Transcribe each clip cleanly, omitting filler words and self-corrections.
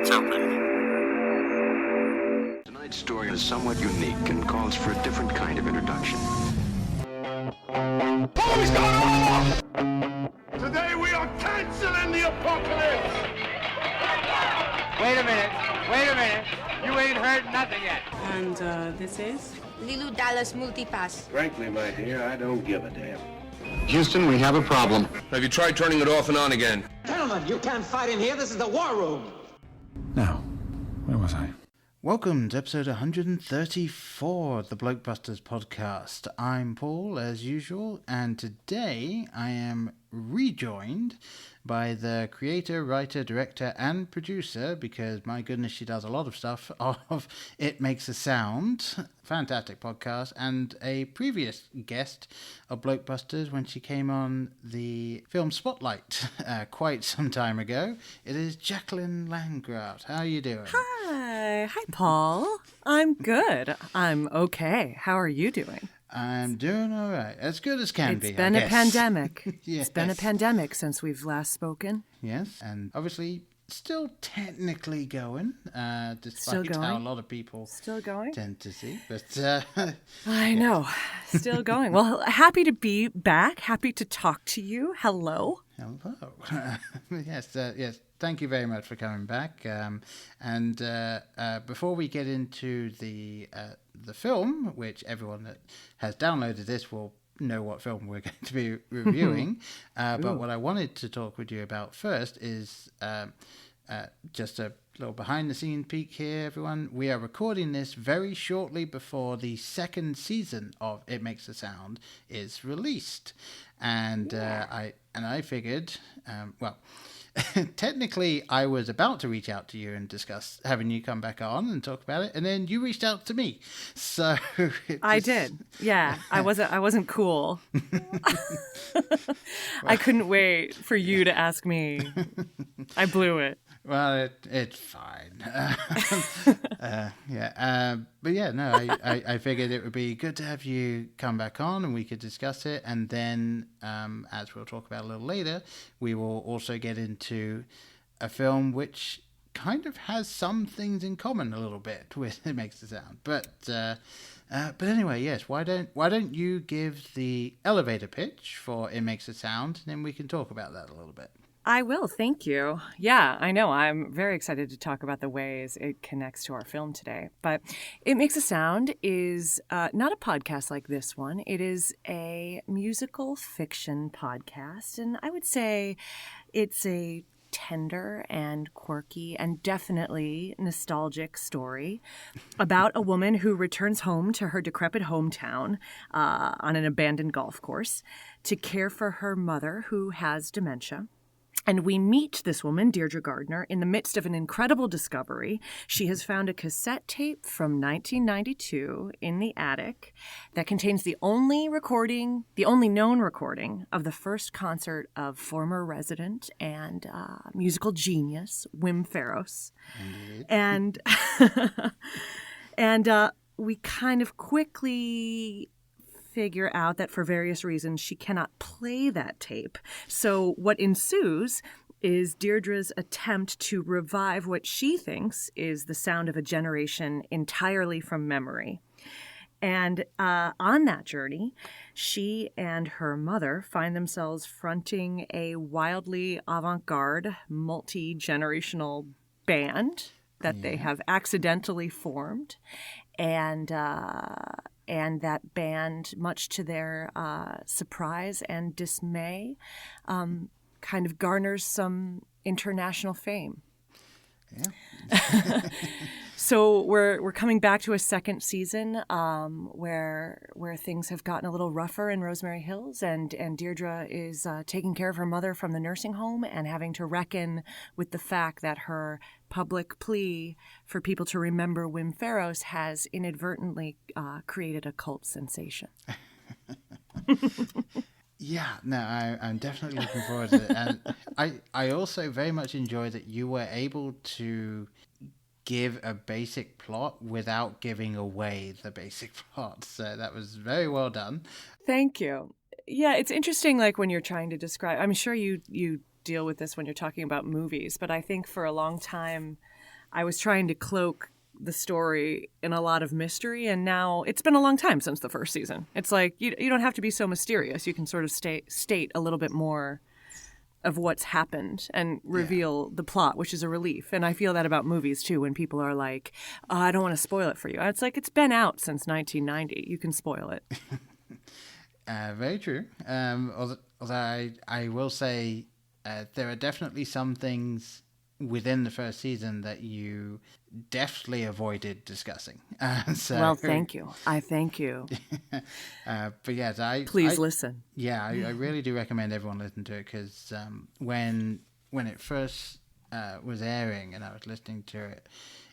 What's open? Tonight's story is somewhat unique and calls for a different kind of introduction. What's going on? Today we are canceling the apocalypse! Wait a minute. You ain't heard nothing yet. And this is? Lilu Dallas Multipass. Frankly, my dear, I don't give a damn. Houston, we have a problem. Have you tried turning it off and on again? Gentlemen, you can't fight in here. This is the war room. Now, where was I? Welcome to episode 134 of the Blokebusters podcast. I'm Paul, as usual, and today I am rejoined by the creator, writer, director, and producer, because my goodness, she does a lot of stuff, of It Makes a Sound, fantastic podcast, and a previous guest of Blokebusters when she came on the film Spotlight quite some time ago. It is Jacqueline Landgraf. How are you doing? Hi, Paul. I'm good. I'm okay. How are you doing? I'm doing all right. As good as can be, It's been a pandemic. Yes. It's been a pandemic since we've last spoken. Yes, and obviously still technically going, despite Still going. how a lot of people Still going? tend to see. But I know. Still going. Well, happy to be back. Happy to talk to you. Hello. hello. Yes. Thank you very much for coming back. And before we get into the film, which everyone that has downloaded this will know what film we're going to be reviewing. But what I wanted to talk with you about first is just a little behind-the-scenes peek here, everyone. We are recording this very shortly before the second season of It Makes a Sound is released. And I figured, technically, I was about to reach out to you and discuss having you come back on and talk about it, and then you reached out to me. So I did. Yeah, I wasn't cool. I couldn't wait for you to ask me. I blew it. Well, it's fine. But yeah, no, I figured it would be good to have you come back on and we could discuss it. And then, as we'll talk about a little later, we will also get into a film which kind of has some things in common a little bit with It Makes a Sound. But anyway, yes, why don't you give the elevator pitch for It Makes a Sound, and then we can talk about that a little bit. I will. Thank you. Yeah, I know. I'm very excited to talk about the ways it connects to our film today. But It Makes a Sound is not a podcast like this one. It is a musical fiction podcast. And I would say it's a tender and quirky and definitely nostalgic story about a woman who returns home to her decrepit hometown on an abandoned golf course to care for her mother who has dementia. And we meet this woman, Deirdre Gardner, in the midst of an incredible discovery. She has found a cassette tape from 1992 in the attic that contains the only known recording of the first concert of former resident and musical genius Wim Farros. And we kind of quickly figure out that for various reasons she cannot play that tape. So what ensues is Deirdre's attempt to revive what she thinks is the sound of a generation entirely from memory. And on that journey, she and her mother find themselves fronting a wildly avant-garde, multi-generational band that they have accidentally formed. And that band, much to their surprise and dismay, kind of garners some international fame. Yeah. So we're coming back to a second season where things have gotten a little rougher in Rosemary Hills, and Deirdre is taking care of her mother from the nursing home and having to reckon with the fact that her public plea for people to remember Wim Farros has inadvertently created a cult sensation. Yeah, no, I'm definitely looking forward to it. And I also very much enjoy that you were able to give a basic plot without giving away the basic plot. So that was very well done. Thank you. Yeah, it's interesting, like when you're trying to describe, I'm sure you deal with this when you're talking about movies, but I think for a long time I was trying to cloak the story in a lot of mystery, and now it's been a long time since the first season. It's like you don't have to be so mysterious. You can sort of state a little bit more of what's happened and reveal the plot, which is a relief. And I feel that about movies too, when people are like, oh, I don't want to spoil it for you. It's like, it's been out since 1990. You can spoil it. Very true. Although I will say there are definitely some things within the first season that you deftly avoided discussing. Well, thank you. I thank you. But yes, Please listen. Yeah, I really do recommend everyone listen to it, because when it first was airing and I was listening to it,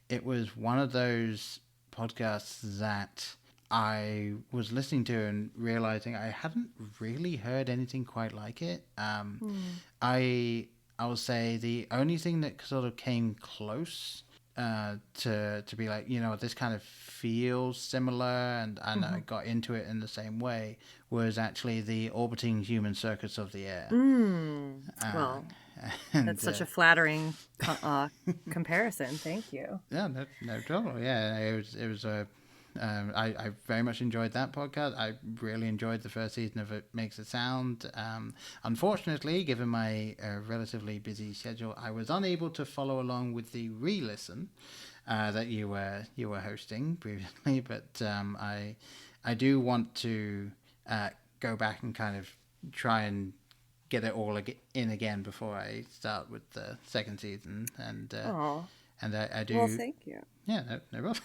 it was one of those podcasts that I was listening to and realizing I hadn't really heard anything quite like it. I will say the only thing that sort of came close to be like, this kind of feels similar, and I got into it in the same way, was actually the Orbiting Human Circus of the Air. Well, that's such a flattering comparison. Thank you. Yeah, no trouble. Yeah, it was a. I very much enjoyed that podcast. I really enjoyed the first season of It Makes a Sound. Unfortunately, given my relatively busy schedule, I was unable to follow along with the re-listen that you were hosting previously. But I do want to go back and kind of try and get it all in again before I start with the second season. And I do. Well, thank you. Yeah, no problem.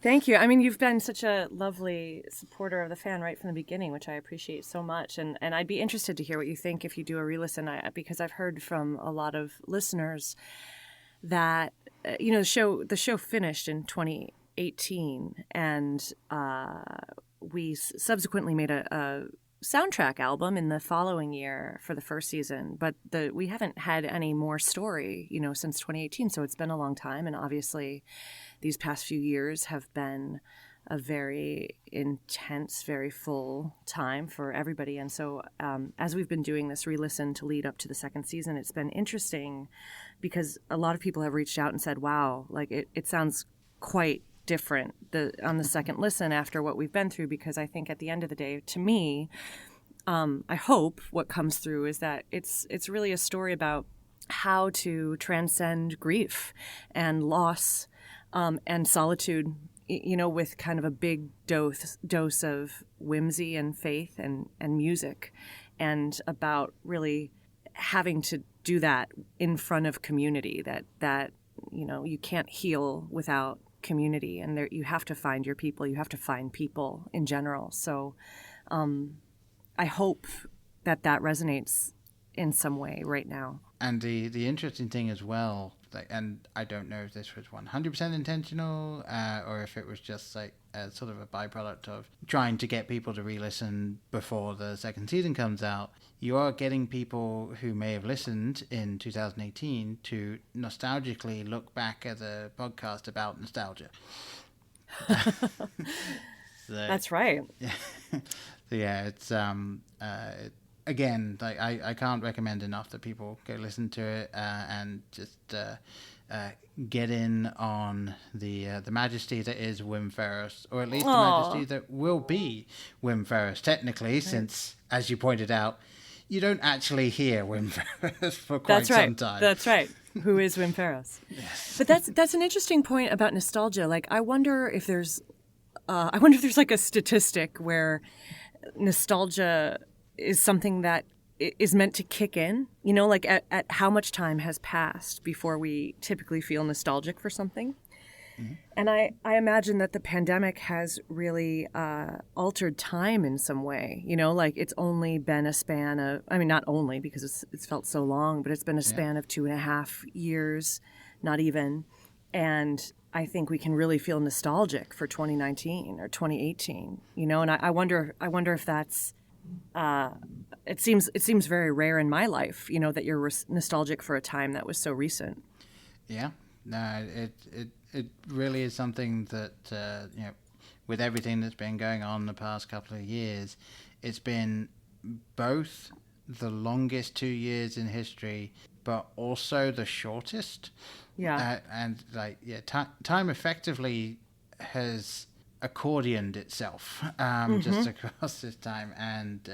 Thank you. I mean, you've been such a lovely supporter of the fan right from the beginning, which I appreciate so much. And I'd be interested to hear what you think if you do a re-listen, because I've heard from a lot of listeners that, the show finished in 2018, and we subsequently made a soundtrack album in the following year for the first season, but we haven't had any more story, since 2018. So it's been a long time, and obviously these past few years have been a very intense, very full time for everybody. And so as we've been doing this re-listen to lead up to the second season, it's been interesting because a lot of people have reached out and said, wow, like it sounds quite different on the second listen after what we've been through, because I think at the end of the day, to me, I hope what comes through is that it's really a story about how to transcend grief and loss and solitude, with kind of a big dose of whimsy and faith and music, and about really having to do that in front of community, that you can't heal without community, and there you have to find your people, you have to find people in general. So I hope that resonates in some way right now. And the interesting thing as well, and I don't know if this was 100% intentional or if it was just like a sort of a byproduct of trying to get people to re-listen before the second season comes out, you are getting people who may have listened in 2018 to nostalgically look back at the podcast about nostalgia. That's right. Yeah, it's again, like I can't recommend enough that people go listen to it and just get in on the majesty that is Wim Ferris, or at least the majesty that will be Wim Ferris technically, since, as you pointed out, you don't actually hear Wim Ferris for quite some time. That's right. Who is Wim Ferris? Yes. But that's an interesting point about nostalgia. Like, I wonder if there's like a statistic where nostalgia is something that is meant to kick in, like at how much time has passed before we typically feel nostalgic for something. Mm-hmm. And I imagine that the pandemic has really altered time in some way, like it's only been a span of, I mean, not only because it's felt so long, but it's been a span of 2.5 years, not even. And I think we can really feel nostalgic for 2019 or 2018, and I wonder if that's, it seems very rare in my life, that you're nostalgic for a time that was so recent. Yeah, no, it really is something that with everything that's been going on the past couple of years, it's been both the longest 2 years in history but also the shortest. Yeah. And like, yeah, time effectively has accordioned itself just across this time, and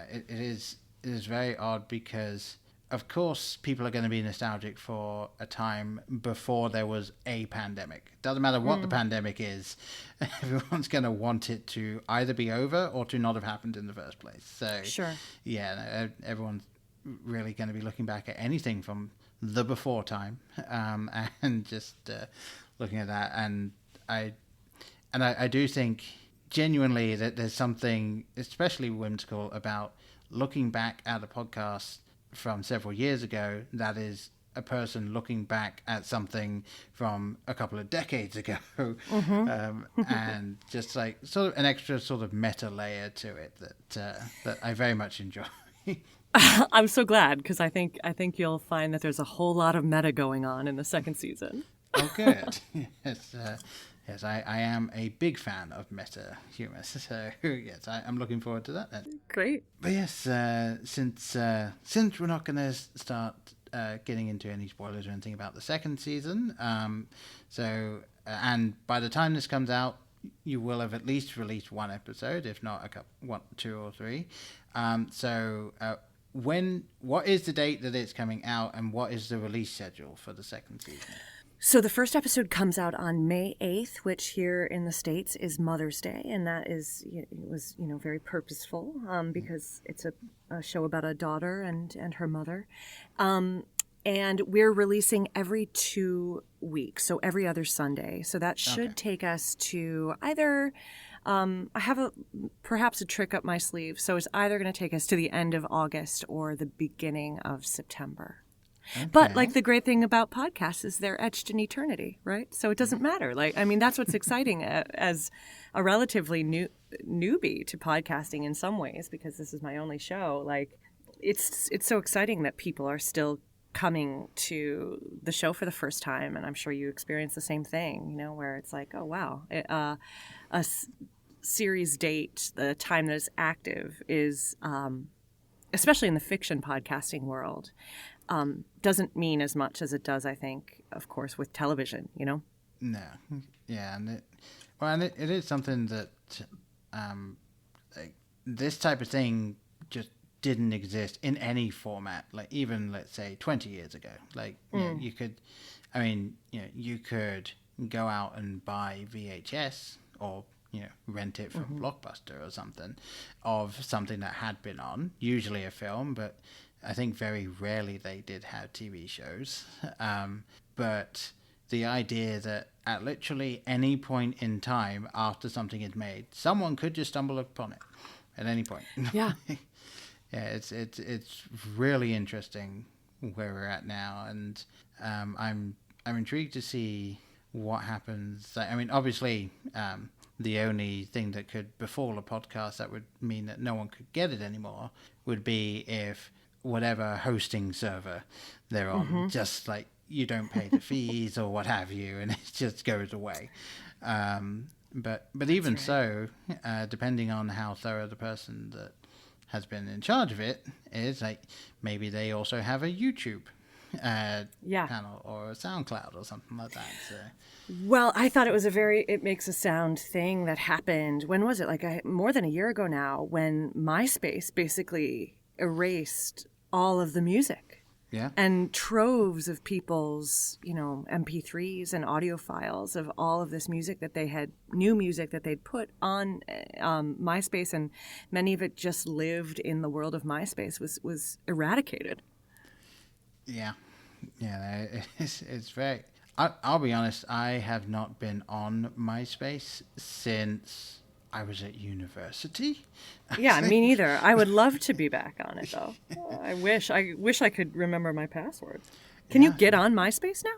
it is very odd because, of course, people are going to be nostalgic for a time before there was a pandemic. Doesn't matter what the pandemic is, everyone's going to want it to either be over or to not have happened in the first place. So, Sure. yeah, everyone's really going to be looking back at anything from the before time, and just looking at that. And I do think genuinely that there's something especially whimsical about looking back at a podcast from several years ago that is a person looking back at something from a couple of decades ago, and just like sort of an extra sort of meta layer to it that I very much enjoy. I'm so glad, because I think you'll find that there's a whole lot of meta going on in the second season. Oh, good. Yes, I am a big fan of meta humor, so yes, I'm looking forward to that then. Great. But yes, since we're not going to start getting into any spoilers or anything about the second season, and by the time this comes out, you will have at least released one episode, if not two or three. What is the date that it's coming out, and what is the release schedule for the second season? So the first episode comes out on May 8th, which here in the States is Mother's Day, and that was very purposeful because it's a show about a daughter and her mother. And we're releasing every 2 weeks, so every other Sunday. So that should take us to either I have perhaps a trick up my sleeve. So it's either going to take us to the end of August or the beginning of September. Okay. But like the great thing about podcasts is they're etched in eternity, right? So it doesn't matter. That's what's exciting as a relatively newbie to podcasting in some ways, because this is my only show. Like it's so exciting that people are still coming to the show for the first time, and I'm sure you experience the same thing, where it's like, oh wow, series date, the time that it's active is, especially in the fiction podcasting world, doesn't mean as much as it does, I think, of course, with television, No. Yeah, and it is something that this type of thing just didn't exist in any format, like even, let's say, 20 years ago. You could go out and buy VHS or rent it from Blockbuster or something of something that had been on, usually a film, but I think very rarely they did have TV shows. But the idea that at literally any point in time after something is made, someone could just stumble upon it at any point. Yeah. Yeah, it's really interesting where we're at now, and I'm intrigued to see what happens. Obviously, the only thing that could befall a podcast that would mean that no one could get it anymore would be if whatever hosting server they're on, just like you don't pay the fees or what have you, and it just goes away. But even so, depending on how thorough the person that has been in charge of it is, like maybe they also have a YouTube channel or a SoundCloud or something like that. So. Well, I thought it was it makes a sound thing that happened. When was it? More than a year ago now, when MySpace basically erased all of the music. Yeah. And troves of people's, MP3s and audio files of all of this music new music that they'd put on MySpace, and many of it just lived in the world of MySpace, was eradicated. Yeah. It's very... I'll be honest, I have not been on MySpace since I was at university. Yeah, me neither. I would love to be back on it, though. I wish I could remember my password. Can you get on MySpace now?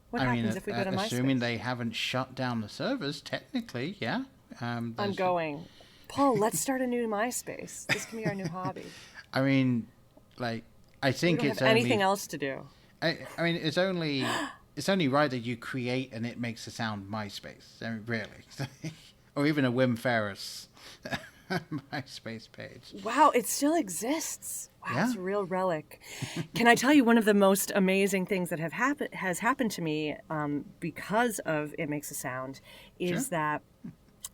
What happens if we go to MySpace? Assuming they haven't shut down the servers, technically, yeah. I'm going. Paul, let's start a new MySpace. This can be our new hobby. I think we don't have anything else to do. It's only right that you create and it makes the sound MySpace. Really. Or even a Wim Ferris MySpace page. Wow, it still exists. Wow, Yeah. it's a real relic. Can I tell you one of the most amazing things that has happened to me because of It Makes a Sound is that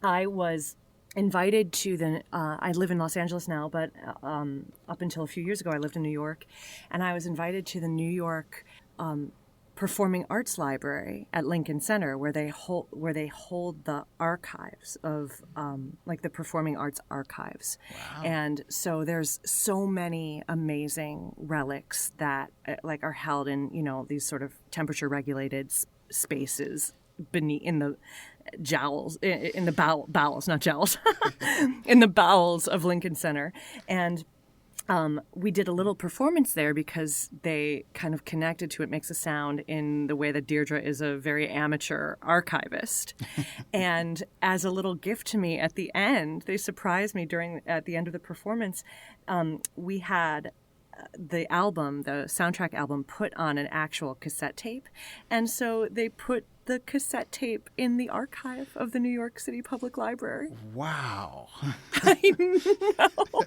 I was invited to I live in Los Angeles now, but up until a few years ago I lived in New York, and I was invited to the New York Performing Arts Library at Lincoln Center, where they hold the archives of like the performing arts archives. Wow. And so there's so many amazing relics that like are held in these sort of temperature regulated spaces beneath in the jowls in the bowels, not jowls, in the bowels of Lincoln Center. And we did a little performance there because they kind of connected to It Makes a Sound in the way that Deirdre is a very amateur archivist. And as a little gift to me at the end, they surprised me at the end of the performance. We had the soundtrack album put on an actual cassette tape. And so they put the cassette tape in the archive of the New York City Public Library. Wow. I know.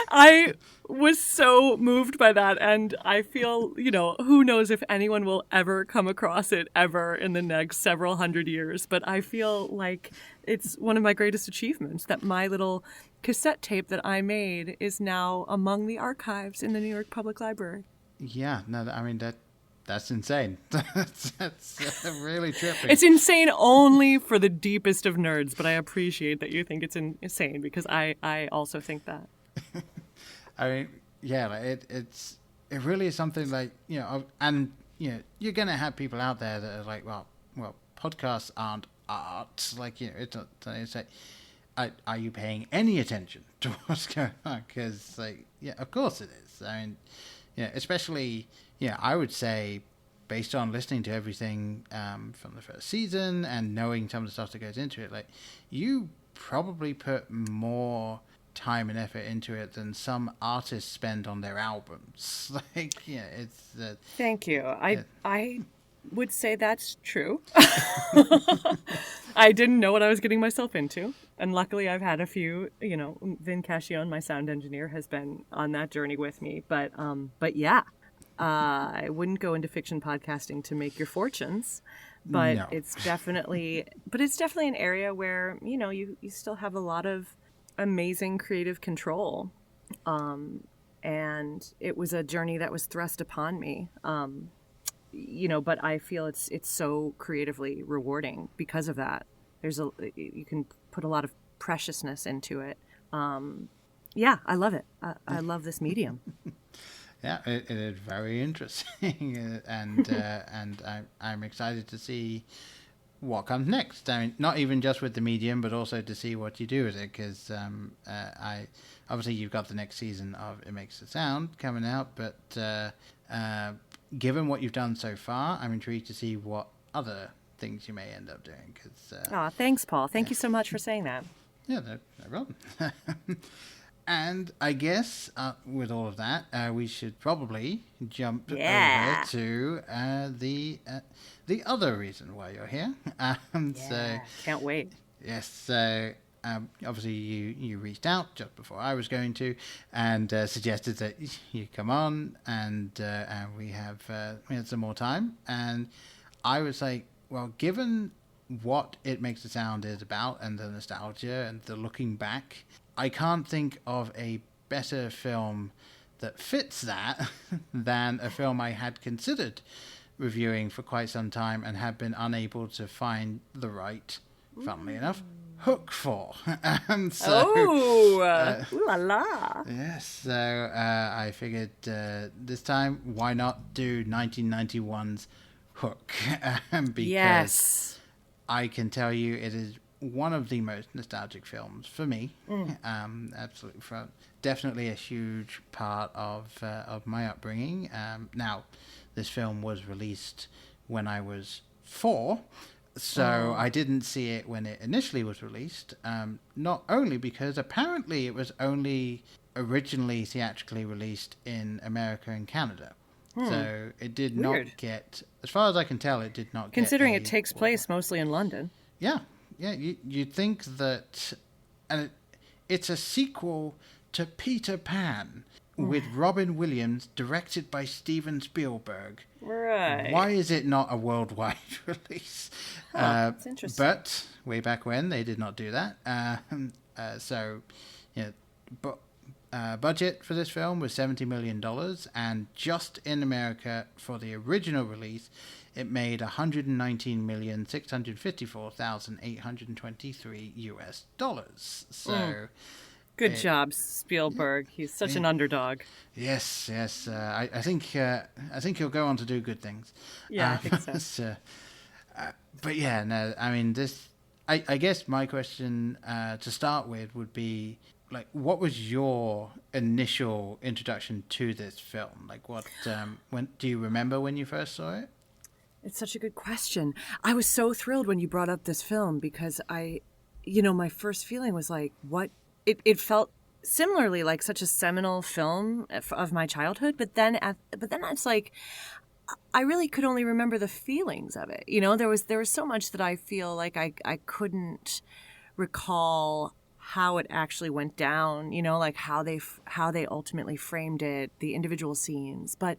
I was so moved by that, and I feel, who knows if anyone will ever come across it ever in the next several hundred years, but I feel like it's one of my greatest achievements that my little cassette tape that I made is now among the archives in the New York Public Library. Yeah, no, I mean, that's insane. that's really tripping. It's insane only for the deepest of nerds, but I appreciate that you think it's insane because I also think that. I mean, yeah, like it really is something like, and you're gonna have people out there that are like, well, podcasts aren't art. Like, it's not. It's like, are you paying any attention to what's going on? Because, like, yeah, of course it is. I mean, especially, I would say, based on listening to everything from the first season and knowing some of the stuff that goes into it, like, you probably put more time and effort into it than some artists spend on their albums. Like, it's thank you. I would say that's true. I didn't know what I was getting myself into, and luckily I've had a few, Vin Cascione, my sound engineer, has been on that journey with me, but yeah, I wouldn't go into fiction podcasting to make your fortunes, but No. it's definitely an area where you still have a lot of amazing creative control, and it was a journey that was thrust upon me, but I feel it's so creatively rewarding because of that. You can put a lot of preciousness into it. Yeah, I love it. I love this medium. Yeah, it is very interesting, and I'm excited to see what comes next. I mean, not even just with the medium, but also to see what you do with it, because obviously you've got the next season of It Makes a Sound coming out, but given what you've done so far, I'm intrigued to see what other things you may end up doing. Thanks, Paul. Thank you so much for saying that. Yeah, no problem. And I guess with all of that, we should probably jump over to the other reason why you're here. So can't wait. Yes, so obviously you reached out just before I was going to, and suggested that you come on, and we had some more time, and I was like, well, given what It Makes a Sound is about, and the nostalgia and the looking back, I can't think of a better film that fits that than a film I had considered reviewing for quite some time and have been unable to find the right, funnily enough, hook for. Ooh la la. Yes, so I figured this time, why not do 1991's Hook? Because I can tell you it is one of the most nostalgic films for me. Absolutely, definitely a huge part of my upbringing. Now, this film was released when I was 4, so I didn't see it when it initially was released. Not only because apparently it was only originally theatrically released in America and Canada. So it did not get, as far as I can tell, it did not Considering get it takes place mostly in London. Yeah, you'd think that, and it's a sequel to Peter Pan with Robin Williams, directed by Steven Spielberg. Right. Why is it not a worldwide release? That's interesting. But way back when, they did not do that. Budget for this film was $70 million, and just in America for the original release, it made $119,654,823 US dollars. So, good job, Spielberg. He's such an underdog. Yes. I think he'll go on to do good things. Yeah, I think so. But yeah, no. I mean, this. I guess my question to start with would be, like, what was your initial introduction to this film? Like, when do you remember when you first saw it? It's such a good question. I was so thrilled when you brought up this film because my first feeling was like, what? It felt similarly like such a seminal film of my childhood, but then it's like I really could only remember the feelings of it. There was so much that I feel like I couldn't recall how it actually went down. Like how they ultimately framed it, the individual scenes. But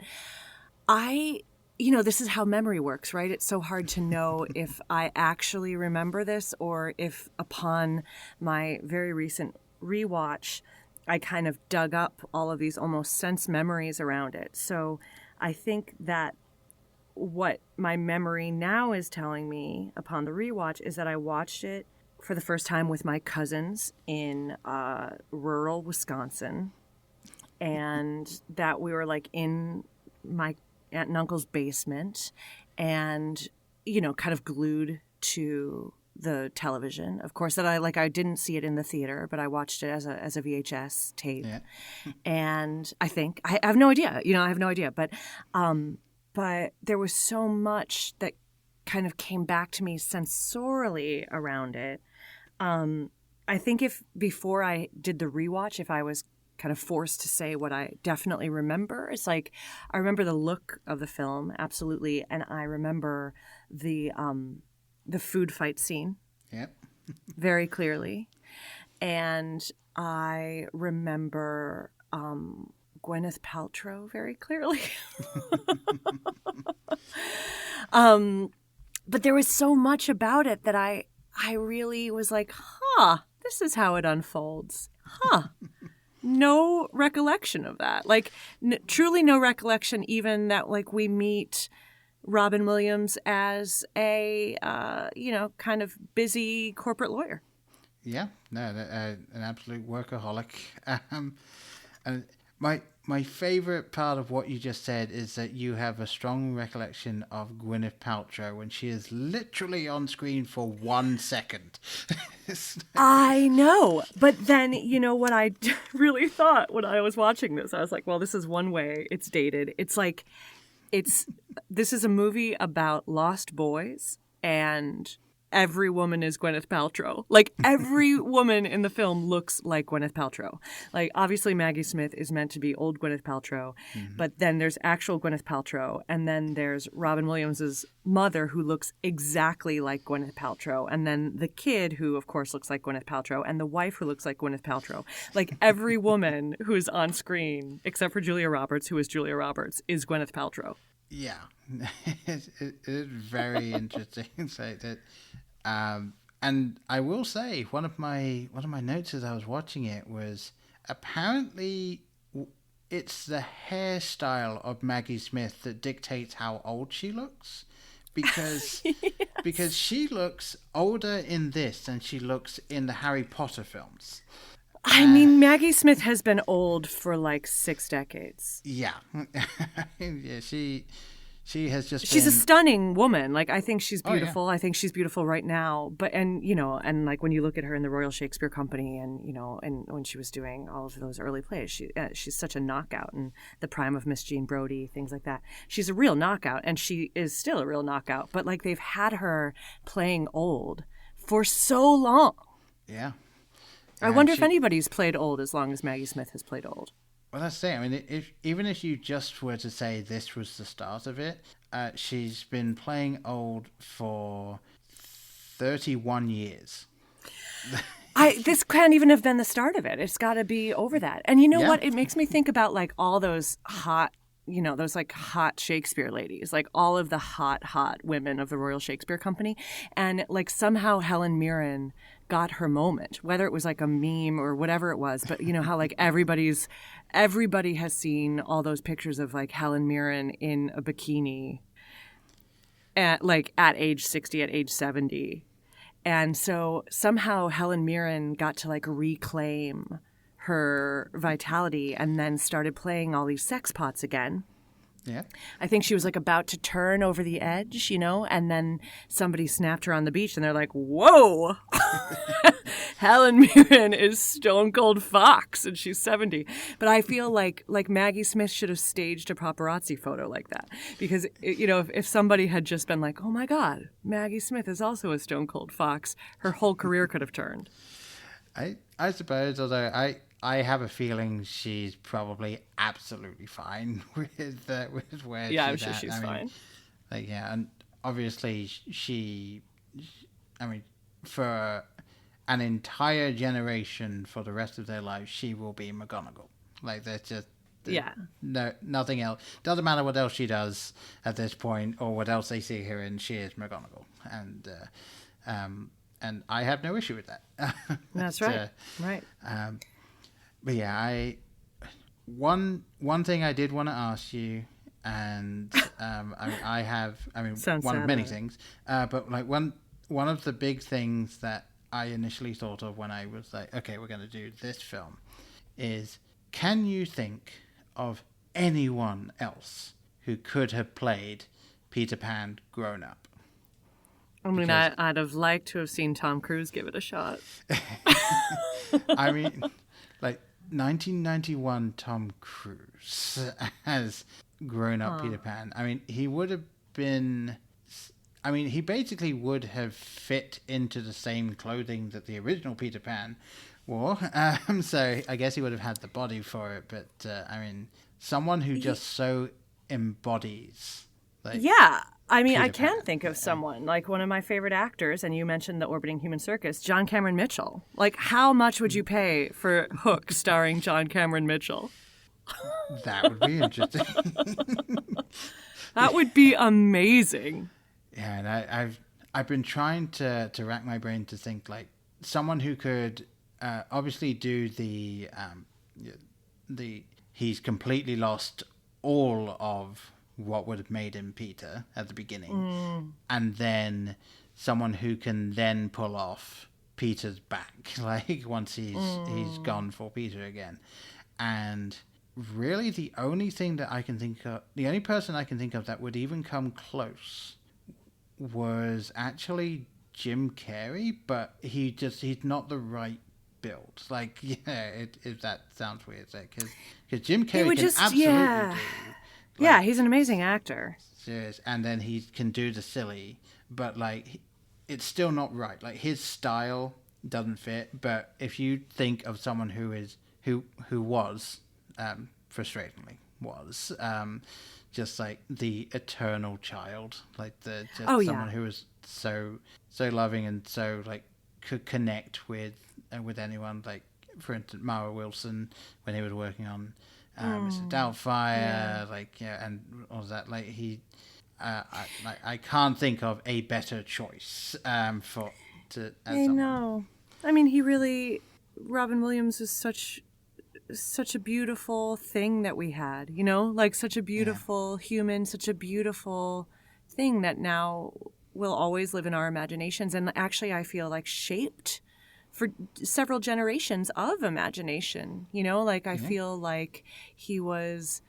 this is how memory works, right? It's so hard to know if I actually remember this or if upon my very recent rewatch, I kind of dug up all of these almost sense memories around it. So I think that what my memory now is telling me upon the rewatch is that I watched it for the first time with my cousins in rural Wisconsin, and that we were like in my aunt and uncle's basement and, kind of glued to the television. Of course, that I didn't see it in the theater, but I watched it as a VHS tape. Yeah. And I have no idea, I have no idea, but there was so much that kind of came back to me sensorially around it. I think if before I did the rewatch, if I was kind of forced to say what I definitely remember, it's like I remember the look of the film, absolutely, and I remember the food fight scene, very clearly, and I remember Gwyneth Paltrow very clearly. But there was so much about it that I really was like, this is how it unfolds. No recollection of that. Like, truly no recollection even that, like, we meet Robin Williams as a, kind of busy corporate lawyer. Yeah, no, an absolute workaholic. And my favorite part of what you just said is that you have a strong recollection of Gwyneth Paltrow when she is literally on screen for 1 second. I know. But then, what I really thought when I was watching this, I was like, well, this is one way it's dated. It's like, this is a movie about lost boys, and every woman is Gwyneth Paltrow. Like, every woman in the film looks like Gwyneth Paltrow. Like, obviously Maggie Smith is meant to be old Gwyneth Paltrow, but then there's actual Gwyneth Paltrow, and then there's Robin Williams's mother who looks exactly like Gwyneth Paltrow, and then the kid who, of course, looks like Gwyneth Paltrow, and the wife who looks like Gwyneth Paltrow. Like, every woman who's on screen, except for Julia Roberts, who is Julia Roberts, is Gwyneth Paltrow. Yeah, it is very interesting. So that, and I will say one of my notes as I was watching it was apparently it's the hairstyle of Maggie Smith that dictates how old she looks, because because she looks older in this than she looks in the Harry Potter films. I mean, Maggie Smith has been old for like 6 decades. Yeah. Yeah, she has just She's a stunning woman. Like, I think she's beautiful. I think she's beautiful right now. But, and like when you look at her in the Royal Shakespeare Company and, and when she was doing all of those early plays, she's such a knockout. And the prime of Miss Jean Brodie, things like that. She's a real knockout, and she is still a real knockout. But, like, they've had her playing old for so long. Yeah. I wonder if anybody's played old as long as Maggie Smith has played old. Well, that's it. I mean, even if you just were to say this was the start of it, she's been playing old for 31 years. This can't even have been the start of it. It's got to be over that. And you know Yeah. what? It makes me think about like all those hot, those like hot Shakespeare ladies, like all of the hot women of the Royal Shakespeare Company. And like somehow Helen Mirren got her moment, whether it was like a meme or whatever it was. But you know how like everybody has seen all those pictures of like Helen Mirren in a bikini at age 60, at age 70. And so somehow Helen Mirren got to like reclaim her vitality and then started playing all these sex pots again. Yeah. I think she was like about to turn over the edge, and then somebody snapped her on the beach and they're like, whoa, Helen Mirren is Stone Cold Fox and she's 70. But I feel like Maggie Smith should have staged a paparazzi photo like that because, if somebody had just been like, oh my God, Maggie Smith is also a Stone Cold Fox, her whole career could have turned. I suppose, although I have a feeling she's probably absolutely fine with where she's at. Yeah, I'm sure she's fine. And obviously for an entire generation, for the rest of their lives, she will be McGonagall. Like, there's just nothing else. Doesn't matter what else she does at this point or what else they see her in. She is McGonagall, and I have no issue with that. That's right. Right. But yeah, one thing I did want to ask you, and I have Sounds one of sad, many right? things, but like one of the big things that I initially thought of when I was like, okay, we're going to do this film, is can you think of anyone else who could have played Peter Pan grown up? I mean, I'd have liked to have seen Tom Cruise give it a shot. I mean, like 1991 Tom Cruise as grown-up Peter Pan. I mean, he would have been... I mean, he basically would have fit into the same clothing that the original Peter Pan wore. So I guess he would have had the body for it. But, I mean, someone who just so embodies... Yeah. I mean, Peter I can Pan. think of someone, like one of my favorite actors, and you mentioned the Orbiting Human Circus, John Cameron Mitchell. Like, how much would you pay for Hook starring John Cameron Mitchell? That would be interesting. That would be amazing. Yeah, and I've been trying to rack my brain to think like someone who could obviously do the he's completely lost all of what would have made him Peter at the beginning, and then someone who can then pull off Peter's back, like once he's gone for Peter again. And really the only person I can think of that would even come close was actually Jim Carrey, but he's not the right build. Like, yeah, if that sounds weird, because Jim Carrey can absolutely do. Yeah, he's an amazing actor. Serious, and then he can do the silly, but like it's still not right. Like his style doesn't fit. But if you think of someone who was frustratingly was just like the eternal child, like someone who was so loving and so like could connect with anyone. Like for instance, Mara Wilson when he was working on Mr. Doubtfire, and all that. Like I can't think of a better choice as someone. know. I mean, Robin Williams is such a beautiful thing that we had, like such a beautiful human, such a beautiful thing that now will always live in our imaginations. And actually, I feel like shaped for several generations of imagination, I feel like he was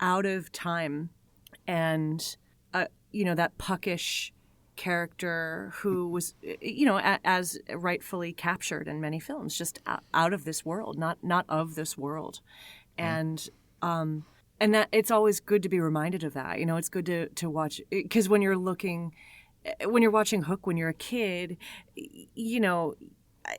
out of time and, that puckish character who was, as rightfully captured in many films, just out of this world, not of this world. And that it's always good to be reminded of that. It's good to watch, because when you're watching Hook, when you're a kid,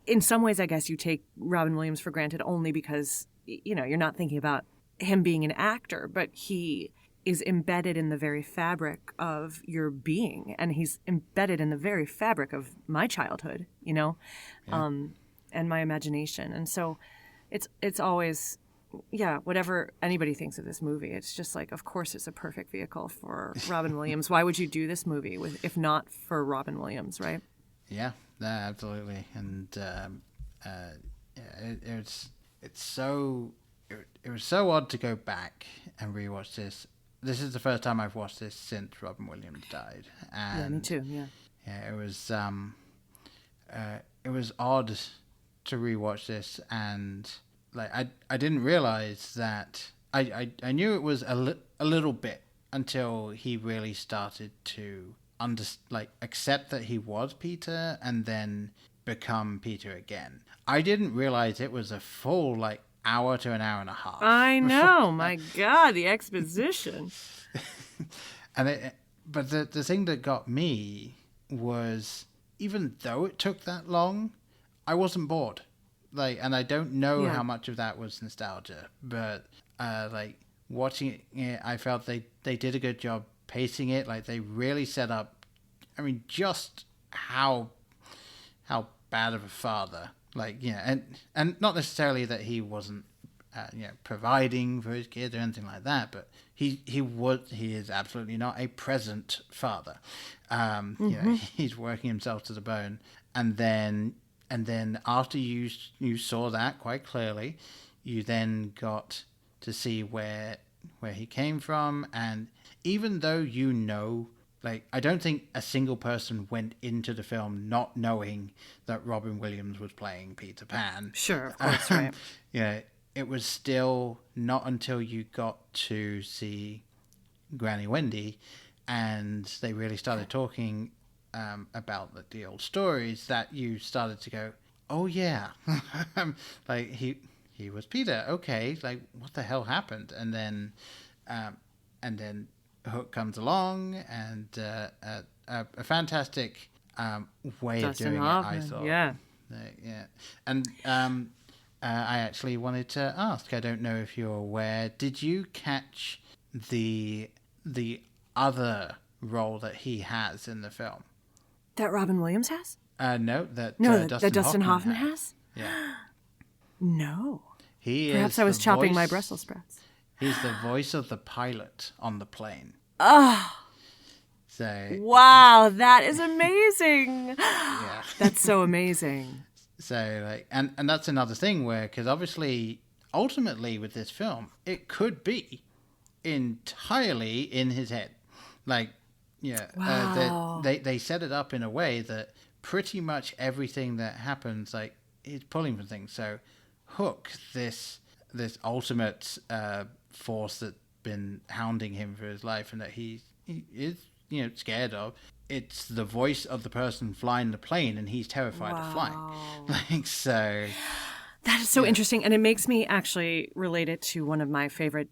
in some ways, I guess you take Robin Williams for granted only because, you're not thinking about him being an actor, but he is embedded in the very fabric of your being, and he's embedded in the very fabric of my childhood, And and my imagination. And so it's always, yeah, whatever anybody thinks of this movie, it's just like, of course it's a perfect vehicle for Robin Williams. Why would you do this movie if not for Robin Williams, right? Yeah, no, absolutely. And it was so odd to go back and rewatch this. This is the first time I've watched this since Robin Williams died. And Yeah, me too. Yeah. Yeah, it was odd to rewatch this, and like I didn't realize that I knew it was a little bit until he really started to accept that he was Peter and then become Peter again. I didn't realize it was a full hour to an hour and a half. I know, my God, the exposition. But the thing that got me was, even though it took that long, I wasn't bored. And I don't know how much of that was nostalgia, but watching it, I felt they did a good job pacing it. They really set up, just how bad of a father, and not necessarily that he wasn't providing for his kids or anything like that, but he is absolutely not a present father. He's working himself to the bone, and then after you saw that quite clearly, you then got to see where he came from. And even though I don't think a single person went into the film not knowing that Robin Williams was playing Peter Pan. Sure, of course, right. Yeah, it was still not until you got to see Granny Wendy and they really started talking about the old stories that you started to go, oh yeah, he was Peter. Okay, what the hell happened? And then Hook comes along, and a fantastic way Dustin of doing Hoffman, it, I thought. yeah. Yeah. And I actually wanted to ask, I don't know if you're aware, did you catch the other role that he has in the film? That Robin Williams has? No, that Dustin Hoffman has? Yeah. No. Perhaps I was chopping my Brussels sprouts. He's the voice of the pilot on the plane. Oh. So. Wow, that is amazing. Yeah. That's so amazing. So, and that's another thing where, because obviously, ultimately with this film, it could be entirely in his head. Wow. They set it up in a way that pretty much everything that happens, is pulling from things. So, Hook, this ultimate force that's been hounding him for his life and that he is, scared of, it's the voice of the person flying the plane, and he's terrified of flying. So that is so interesting, and it makes me actually relate it to one of my favorite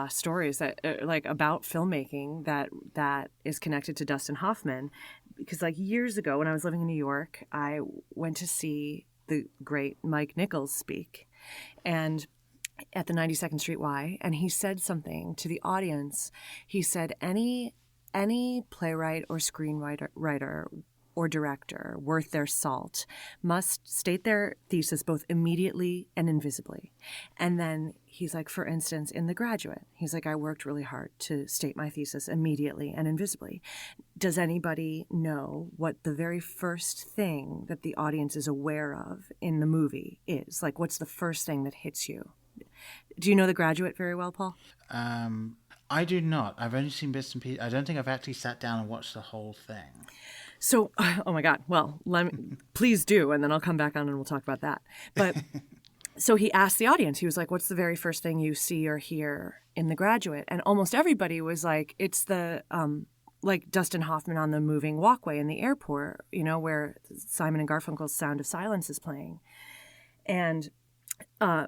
stories that about filmmaking that is connected to Dustin Hoffman, because years ago when I was living in New York, I went to see the great Mike Nichols speak, and at the 92nd Street Y, and he said something to the audience. He said, any playwright or screenwriter or director worth their salt must state their thesis both immediately and invisibly. And then he's like, for instance, in The Graduate, he's like, I worked really hard to state my thesis immediately and invisibly. Does anybody know what the very first thing that the audience is aware of in the movie is? What's the first thing that hits you? Do you know The Graduate very well, Paul? I do not. I've only seen bits and pieces. I don't think I've actually sat down and watched the whole thing. So, oh my God. Well, please do, and then I'll come back on and we'll talk about that. But so he asked the audience, he was like, what's the very first thing you see or hear in The Graduate? And almost everybody was like, it's the, Dustin Hoffman on the moving walkway in the airport, where Simon and Garfunkel's Sound of Silence is playing. And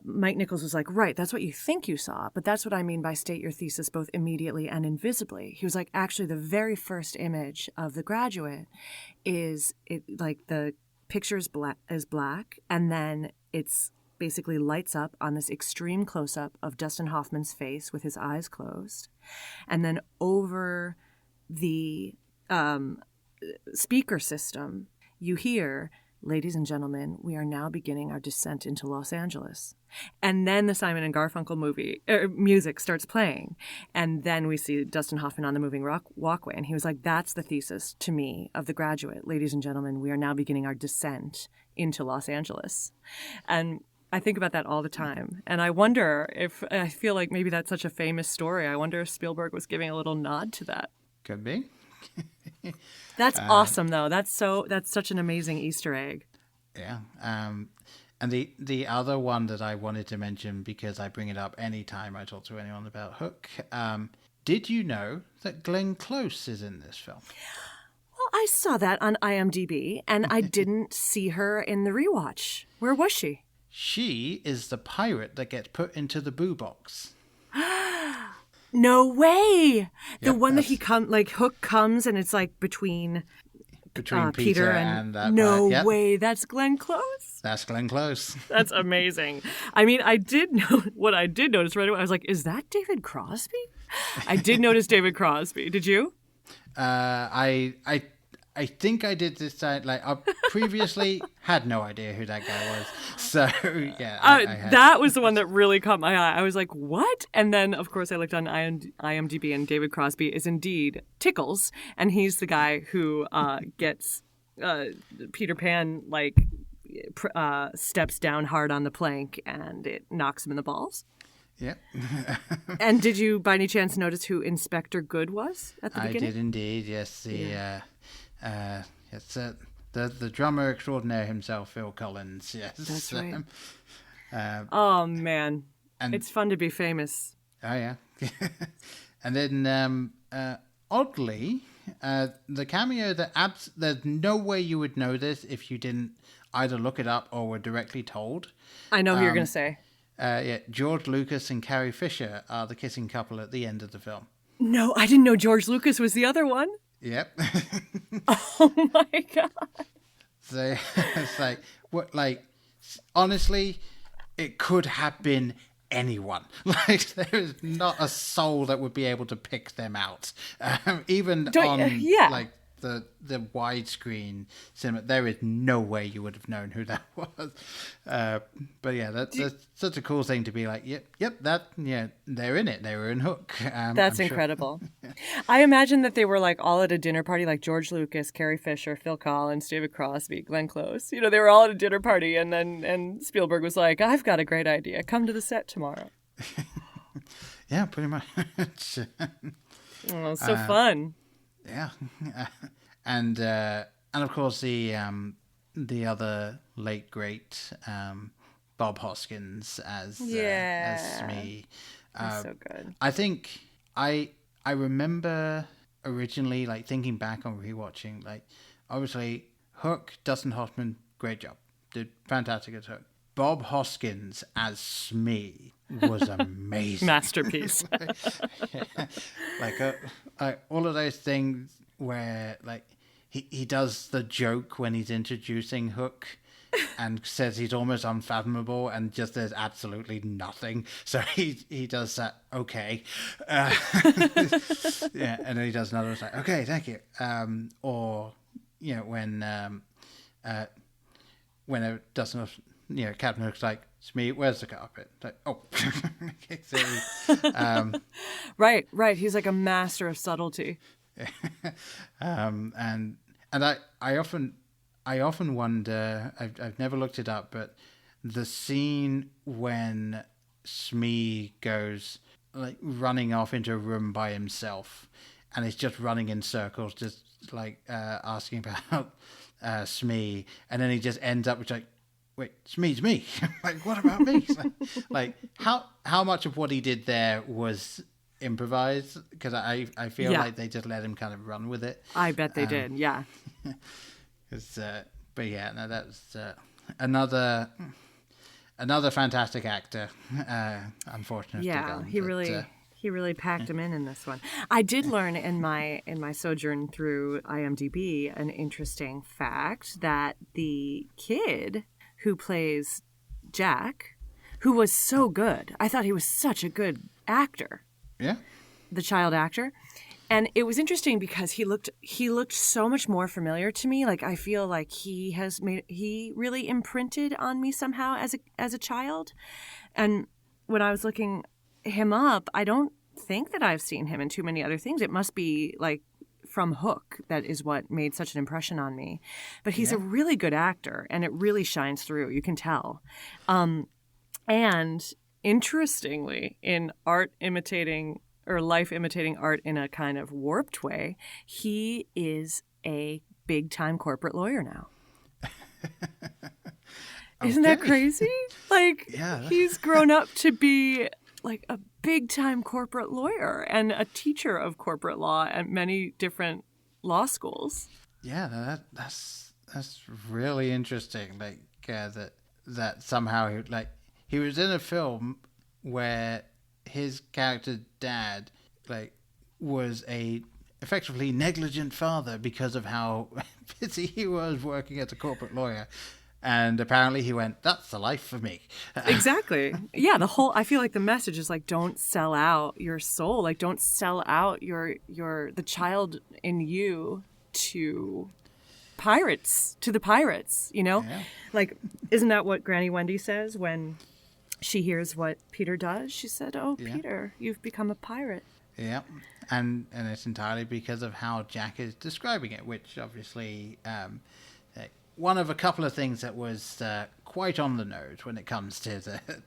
Mike Nichols was like, right, that's what you think you saw, but that's what I mean by state your thesis both immediately and invisibly. He was like, actually, the very first image of The Graduate is the picture is black, and then it's basically lights up on this extreme close-up of Dustin Hoffman's face with his eyes closed, and then over the speaker system, you hear Ladies and gentlemen, we are now beginning our descent into Los Angeles. And then the Simon and Garfunkel music starts playing. And then we see Dustin Hoffman on the moving walkway. And he was like, that's the thesis to me of The Graduate. Ladies and gentlemen, we are now beginning our descent into Los Angeles. And I think about that all the time. And I wonder if, I feel like maybe that's such a famous story. I wonder if Spielberg was giving a little nod to that. Could be. That's awesome, though. That's such an amazing Easter egg. Yeah. And the other one that I wanted to mention, because I bring it up anytime I talk to anyone about Hook, did you know that Glenn Close is in this film? Well, I saw that on IMDb, and I didn't see her in the rewatch. Where was she? She is the pirate that gets put into the boo box. No way! The Yep, one that Hook comes and it's like between Peter and that. No yep. way, that's Glenn Close? That's Glenn Close. That's amazing. I mean, I did know what I did notice right away. I was like, is that David Crosby? I did notice David Crosby. Did you? I think I did this time. Like, I previously had no idea who that guy was. So, yeah. I had... That was the one that really caught my eye. I was like, what? And then, of course, I looked on IMDb, and David Crosby is indeed Tickles. And he's the guy who gets Peter Pan, steps down hard on the plank, and it knocks him in the balls. Yep. And did you, by any chance, notice who Inspector Good was at the beginning? I did indeed, yes. It's the drummer extraordinaire himself, Phil Collins. Yes, that's right. Oh man, and it's fun to be famous. Oh yeah, and then oddly, the cameo that there's no way you would know this if you didn't either look it up or were directly told. I know who you're gonna say. Yeah, George Lucas and Carrie Fisher are the kissing couple at the end of the film. No, I didn't know George Lucas was the other one. Yep. Oh my god. So it's like, what? Like, honestly, it could have been anyone. Like, there is not a soul that would be able to pick them out. Even on like the widescreen cinema, there is no way you would have known who that was. But yeah, that's such a cool thing to be like, yep, they're in it. They were in Hook. That's incredible. I imagine that they were like all at a dinner party, like George Lucas, Carrie Fisher, Phil Collins, David Crosby, Glenn Close. You know, they were all at a dinner party, and Spielberg was like, I've got a great idea. Come to the set tomorrow. Yeah, pretty much. Oh, it's so fun. Yeah, and of course the other late great Bob Hoskins as Smee. So good. I think I remember originally like thinking back on rewatching, like obviously Hook, Dustin Hoffman, great job, did fantastic as Hook. Bob Hoskins as Smee was amazing. Masterpiece. Like all of those things where like he does the joke when he's introducing Hook and says he's almost unfathomable and just there's absolutely nothing. So he does that, okay. Yeah, and then he does another, it's like, okay, thank you. Or, you know, when it doesn't, you know, Captain Hook's like, Smee, where's the carpet? Like, oh. Right. He's like a master of subtlety. And I often wonder, I've never looked it up, but the scene when Smee goes like running off into a room by himself and he's just running in circles, just like asking about Smee, and then he just ends up with like, wait, Smee's me. Like, what about me? Like, how much of what he did there was improvised? Because I feel like they just let him kind of run with it. I bet they did, yeah. But yeah, no, that's another fantastic actor. Unfortunately, yeah, he really packed him in this one. I did learn in my sojourn through IMDb an interesting fact that the kid who plays Jack, who was so good, I thought he was such a good actor. Yeah, the child actor. And it was interesting because he looked so much more familiar to me. Like I feel like he really imprinted on me somehow as a child. And when I was looking him up, I don't think that I've seen him in too many other things. It must be like from Hook that is what made such an impression on me. But he's a really good actor, and it really shines through. You can tell. And interestingly, in art imitating or life imitating art in a kind of warped way, he is a big-time corporate lawyer now. Isn't that crazy? Like, he's grown up to be like a big-time corporate lawyer and a teacher of corporate law at many different law schools. Yeah, that's really interesting. Like that somehow he was in a film where his character's dad was a effectively negligent father because of how busy he was working as a corporate lawyer. And apparently he went, that's the life for me. Exactly. Yeah, I feel like the message is like, don't sell out your soul. Like, don't sell out the child in you to the pirates, you know? Yeah. Like, isn't that what Granny Wendy says when she hears what Peter does? She said, Peter, you've become a pirate. Yeah. And it's entirely because of how Jack is describing it, which obviously one of a couple of things that was quite on the nose when it comes to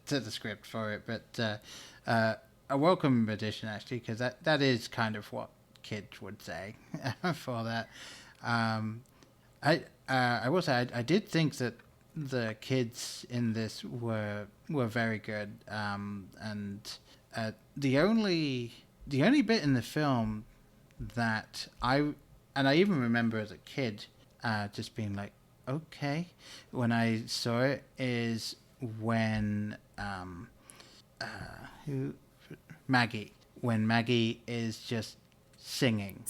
the script for it, but a welcome addition actually, because that is kind of what kids would say for that. I will say I did think that the kids in this were very good, and the only bit in the film that I even remember as a kid just being like, okay, when I saw it is when Maggie is just singing.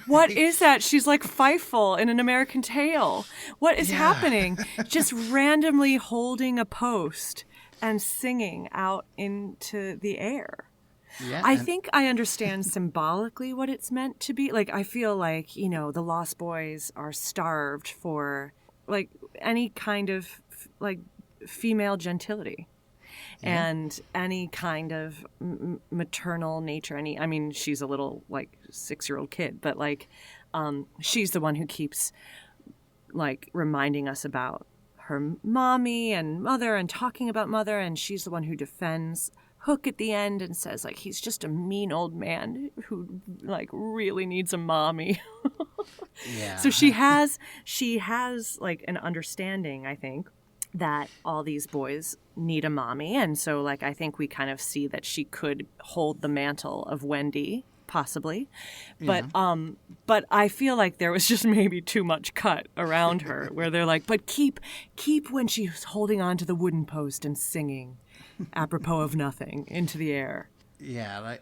What is that? She's like Fievel in An American Tale. What is happening? Just randomly holding a post and singing out into the air. Yeah, I think I understand symbolically what it's meant to be. Like, I feel like, the Lost Boys are starved for, like, any kind of, like, female gentility. Yeah. And any kind of maternal nature. She's a little, like, 6-year-old kid, but, like, she's the one who keeps, like, reminding us about her mommy and mother and talking about mother, and she's the one who defends Hook at the end and says, like, he's just a mean old man who, like, really needs a mommy. Yeah. So she has like an understanding, I think, that all these boys need a mommy. And so, like, I think we kind of see that she could hold the mantle of Wendy, possibly. But but I feel like there was just maybe too much cut around her where they're like, but keep when she's holding on to the wooden post and singing apropos of nothing into the air. Yeah,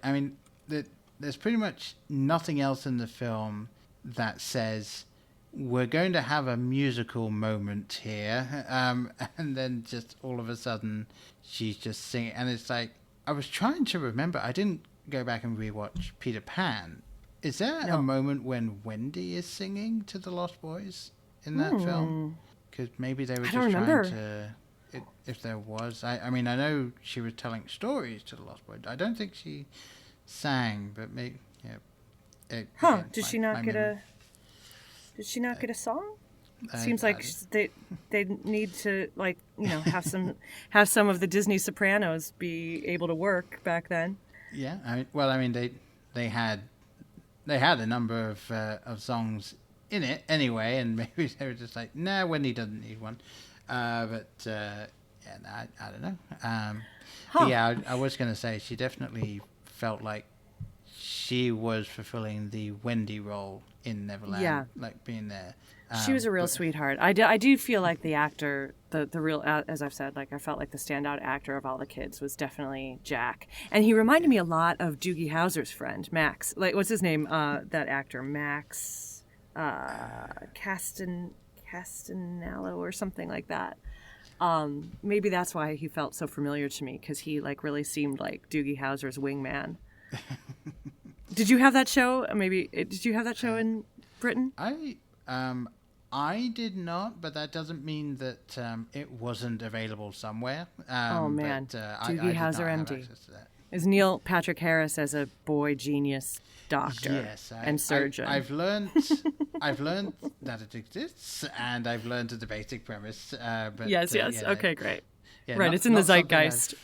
there's pretty much nothing else in the film that says we're going to have a musical moment here, and then just all of a sudden she's just singing, and it's like, I was trying to remember, I didn't go back and rewatch Peter Pan. Is there a moment when Wendy is singing to the Lost Boys in that film? Because maybe they were just trying to... If there was, I know she was telling stories to the Lost Boys. I don't think she sang, but maybe, Again, did she not get a song? Seems like they need to, like, have some of the Disney Sopranos be able to work back then. Yeah, they had a number of songs in it anyway, and maybe they were just like, nah, Wendy doesn't need one. I don't know. I was going to say she definitely felt like she was fulfilling the Wendy role in Neverland, like being there. She was a real sweetheart. I do feel like the actor, the real, as I've said, like I felt like the standout actor of all the kids was definitely Jack, and he reminded me a lot of Doogie Howser's friend Max. Like, what's his name? That actor, Max Castanello or something like that. Maybe that's why he felt so familiar to me, because he, like, really seemed like Doogie Howser's wingman. Did you have that show? Maybe did you have that show in Britain? I did not, but that doesn't mean that it wasn't available somewhere. Oh man, but, Doogie Howser MD. Is Neil Patrick Harris as a boy genius doctor and surgeon? I've learned that it exists, and I've learned the basic premise. But yes. Okay, great. Yeah, right, it's in the zeitgeist.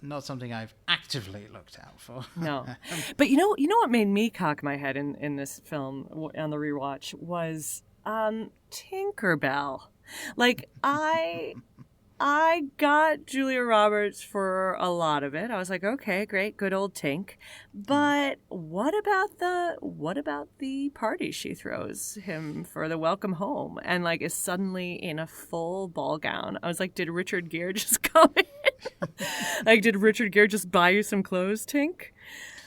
Not something I've actively looked out for. No, but you know what made me cock my head in this film on the rewatch was Tinkerbell. Like I got Julia Roberts for a lot of it. I was like, okay, great, good old Tink. But what about the party she throws him for the welcome home and like is suddenly in a full ball gown? I was like, did Richard Gere just come in? Like, did Richard Gere just buy you some clothes, Tink?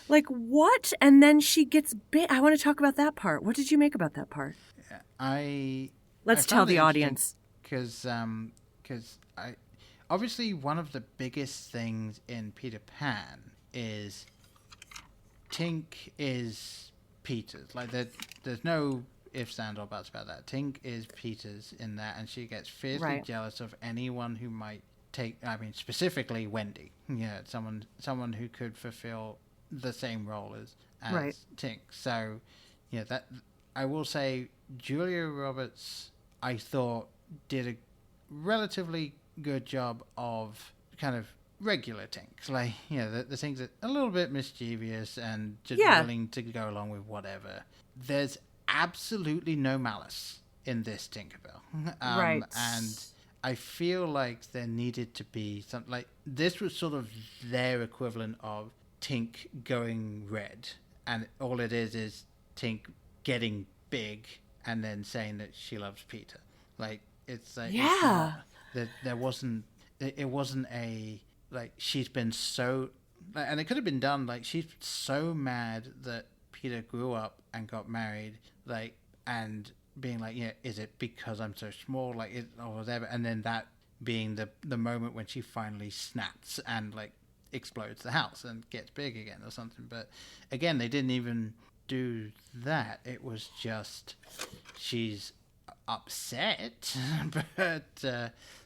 Like, what? And then she gets bit. I want to talk about that part. What did you make about that part? Let's tell the audience. Because obviously one of the biggest things in Peter Pan is Tink is Peter's. Like, there's no ifs, ands, or buts about that. Tink is Peter's in that, and she gets fiercely jealous of anyone who might specifically Wendy. Yeah, someone who could fulfill the same role as Tink. So, yeah, that I will say Julia Roberts, I thought, did a relatively good job of kind of regular Tinks. Like, the things that are a little bit mischievous and just willing to go along with whatever. There's absolutely no malice in this Tinkerbell. Right. And I feel like there needed to be something like this was sort of their equivalent of Tink going red, and all it is Tink getting big and then saying that she loves Peter. Like, it's like it wasn't a like she's been so, and it could have been done like she's so mad that Peter grew up and got married, like, and being like, is it because I'm so small, like, it or whatever, and then that being the moment when she finally snaps and like explodes the house and gets big again or something. But again, they didn't even do that. It was just she's upset,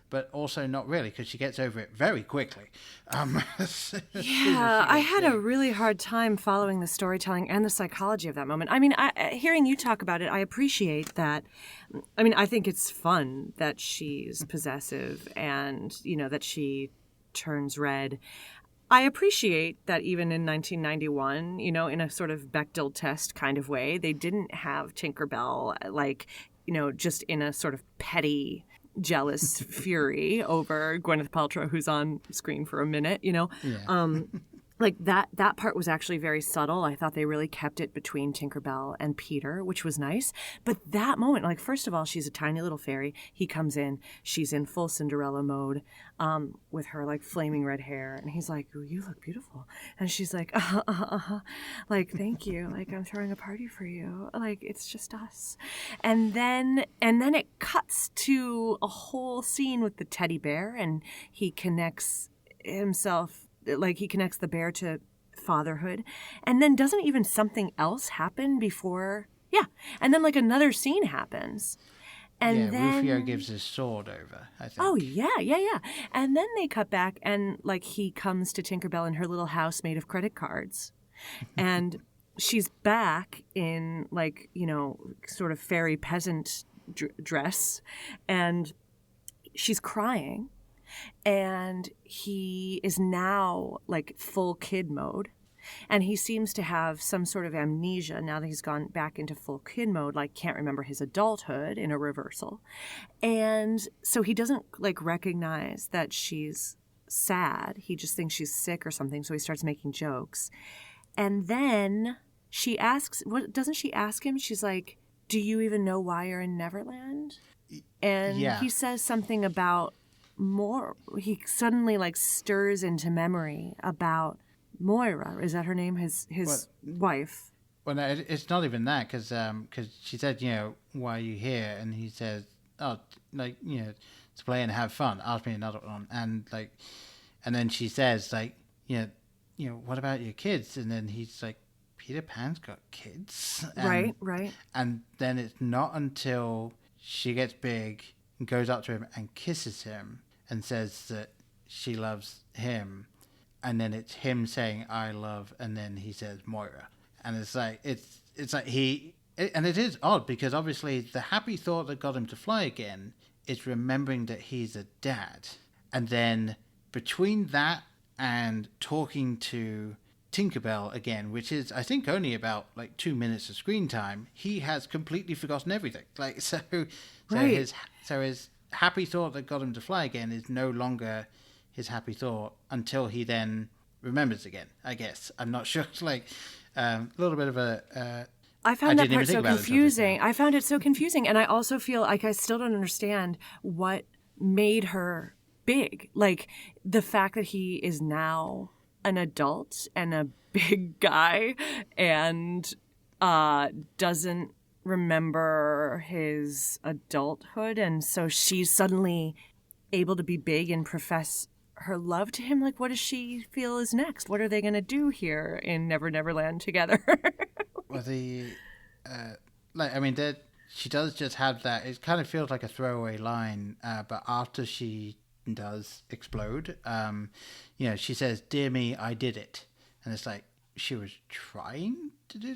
but also not really, because she gets over it very quickly. I had a really hard time following the storytelling and the psychology of that moment. I mean, hearing you talk about it, I appreciate that. I mean, I think it's fun that she's possessive and, that she turns red. I appreciate that even in 1991, in a sort of Bechdel test kind of way, they didn't have Tinkerbell, like, just in a sort of petty, jealous fury over Gwyneth Paltrow, who's on screen for a minute, like that part was actually very subtle. I thought they really kept it between Tinkerbell and Peter, which was nice. But that moment, like, first of all, she's a tiny little fairy. He comes in, she's in full Cinderella mode, with her like flaming red hair, and he's like, "Ooh, you look beautiful," and she's like, like, "Thank you, like, I'm throwing a party for you, like, it's just us," and then it cuts to a whole scene with the teddy bear, and he connects himself. Like, he connects the bear to fatherhood. And then doesn't even something else happen before? Yeah. And then, like, another scene happens. And then Rufio gives his sword over, I think. Oh, yeah. And then they cut back and, like, he comes to Tinkerbell in her little house made of credit cards. And she's back in, like, sort of fairy peasant dress. And she's crying. And he is now like full kid mode. And he seems to have some sort of amnesia now that he's gone back into full kid mode, like can't remember his adulthood in a reversal. And so he doesn't like recognize that she's sad. He just thinks she's sick or something. So he starts making jokes. And then she asks, doesn't she ask him? She's like, "Do you even know why you're in Neverland?" And he says something about he suddenly like stirs into memory about Moira. Is that her name? His wife. Well, no, it's not even that, because she said, "Why are you here?" And he says, "Oh, like, to play and have fun. Ask me another one." And like, and then she says, like, what about your kids? And then he's like, Peter Pan's got kids. Right. And then it's not until she gets big and goes up to him and kisses him and says that she loves him. And then it's him saying, I love, and then he says Moira. And it's like, and it is odd because obviously the happy thought that got him to fly again is remembering that he's a dad. And then between that and talking to Tinkerbell again, which is, I think, only about 2 minutes of screen time, he has completely forgotten everything. Right. So his happy thought that got him to fly again is no longer his happy thought until he then remembers again, I guess. I'm not sure. It's a little bit of a... I found that part so confusing. I found it so confusing. And I also feel like I still don't understand what made her big. The fact that he is now an adult and a big guy and doesn't remember his adulthood. And so she's suddenly able to be big and profess her love to him. What does she feel is next? What are they going to do here in Never Never Land together? Well, she does just have that. It kind of feels like a throwaway line, but after she does explode, she says, "Dear me, I did it," and it's like she was trying to do.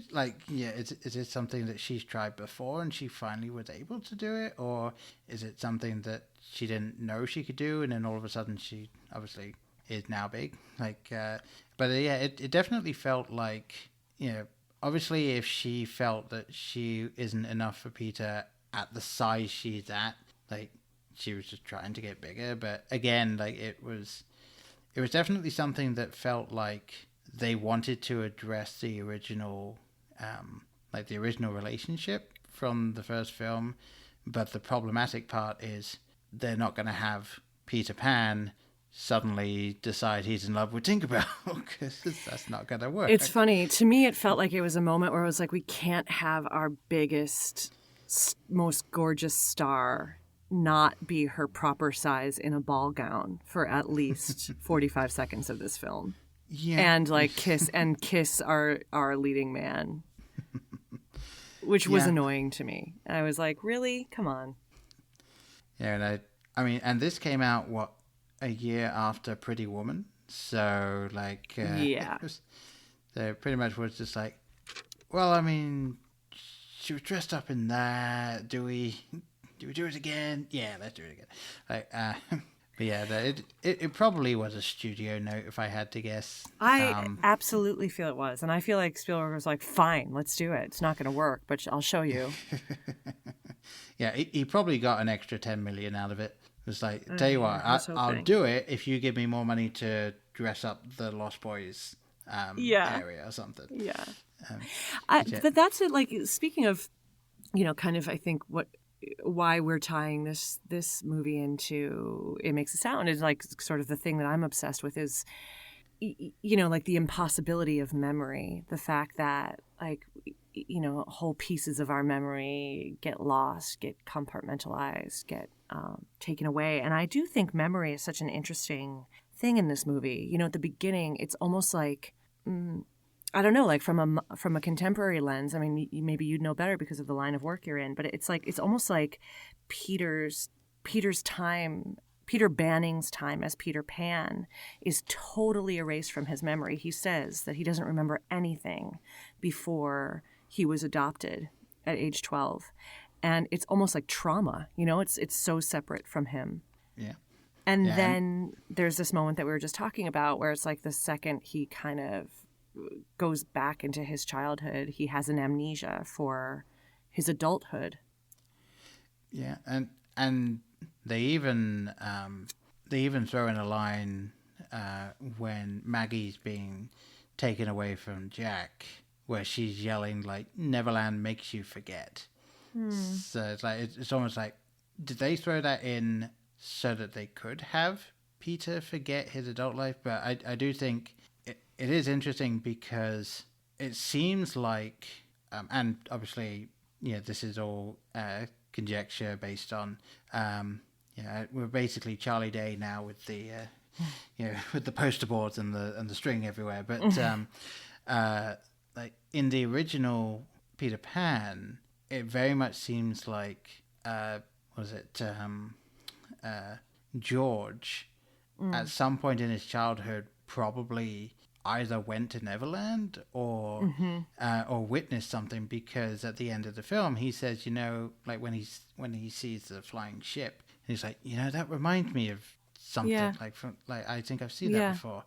Is it something that she's tried before and she finally was able to do it, or is it something that she didn't know she could do, and then all of a sudden she obviously is now big? It definitely felt like obviously, if she felt that she isn't enough for Peter at the size she's at, she was just trying to get bigger. But again, it was definitely something that felt like they wanted to address the original, the original relationship from the first film. But the problematic part is they're not going to have Peter Pan suddenly decide he's in love with Tinkerbell, because that's not going to work. It's funny. To me, it felt like it was a moment where it was like, we can't have our biggest, most gorgeous star not be her proper size in a ball gown for at least 45 seconds of this film. Yeah. And kiss our leading man, which was annoying to me. I was like, really? Come on. Yeah, and this came out, a year after Pretty Woman, so so pretty much was just like, well, she was dressed up in that. Do we do it again? Yeah, let's do it again. But yeah, it probably was a studio note if I had to guess. I absolutely feel it was, and I feel like Spielberg was like, fine, let's do it. It's not going to work, but I'll show you. Yeah, he probably got an extra 10 million out of it. It was like, tell you what, I'll do it if you give me more money to dress up the Lost Boys area or something. Yeah. But that's it. Speaking of, kind of, I think why we're tying this movie into It Makes a Sound is sort of the thing that I'm obsessed with is, the impossibility of memory. The fact that whole pieces of our memory get lost, get compartmentalized, get taken away. And I do think memory is such an interesting thing in this movie. At the beginning, it's almost like, I don't know, from a contemporary lens. Maybe you'd know better because of the line of work you're in, but it's almost like Peter's time, Peter Banning's time as Peter Pan is totally erased from his memory. He says that he doesn't remember anything before he was adopted at age 12. And it's almost like trauma, it's so separate from him. Yeah. And then there's this moment that we were just talking about where it's like the second he kind of goes back into his childhood, he has an amnesia for his adulthood. Yeah, and they even throw in a line when Maggie's being taken away from Jack, where she's yelling "Neverland makes you forget." So it's almost like, did they throw that in so that they could have Peter forget his adult life? But I do think it is interesting because it seems like, and obviously, this is all conjecture based on, we're basically Charlie Day now with the with the poster boards and the string everywhere. But like in the original Peter Pan, it very much seems like George at some point in his childhood probably either went to Neverland or witnessed something, because at the end of the film he says, like when he sees the flying ship, he's like, that reminds me of something, like I think I've seen that before.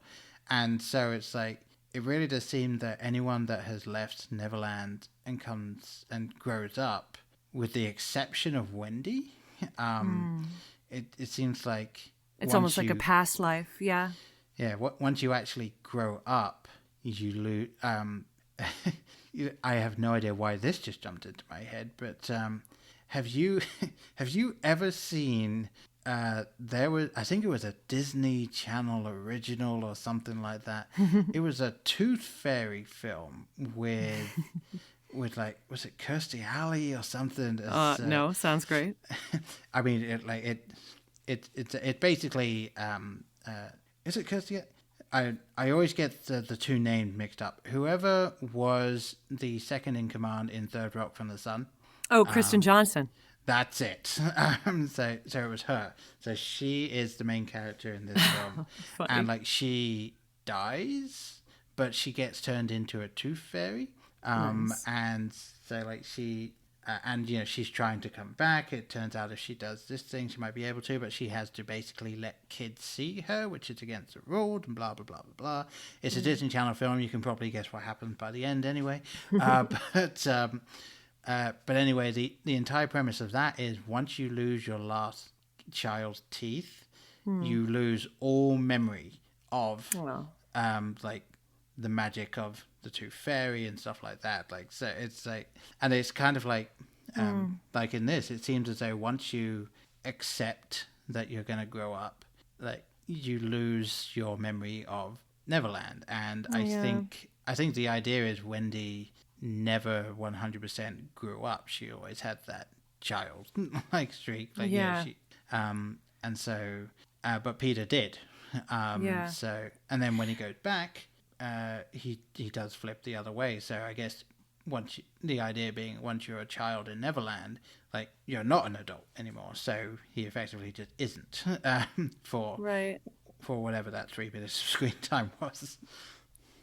And so it's like, it really does seem that anyone that has left Neverland and comes and grows up, with the exception of Wendy, it seems like it's almost like a past life. Yeah. Yeah. Once you actually grow up, you lose. I have no idea why this just jumped into my head, but have you ever seen? I think it was a Disney Channel original or something like that. It was a Tooth Fairy film with like, was it Kirstie Alley or something? No, sounds great. I mean, it basically is it Kirstie? I always get the two names mixed up. Whoever was the second in command in Third Rock from the Sun. Oh, Kristen Johnson. That's it. So it was her. So she is the main character in this film. And like, she dies, but she gets turned into a tooth fairy. Nice. And so like she's trying to come back. It turns out if she does this thing, she might be able to, but she has to basically let kids see her, which is against the rules, and blah, blah, blah, blah, blah. It's a Disney Channel film. You can probably guess what happens by the end anyway. But anyway, the entire premise of that is, once you lose your last child's teeth, you lose all memory of like the magic of the Tooth Fairy and stuff like that. Like, so it's like, and it's kind of like like in this, it seems as though once you accept that you're going to grow up, like, you lose your memory of Neverland. And I think the idea is Wendy never 100% grew up. She always had that child like streak, like and so but Peter did. So, and then when he goes back, he does flip the other way. So I guess the idea being, once you're a child in Neverland, like, you're not an adult anymore. So he effectively just isn't for whatever that 3 minutes of screen time was.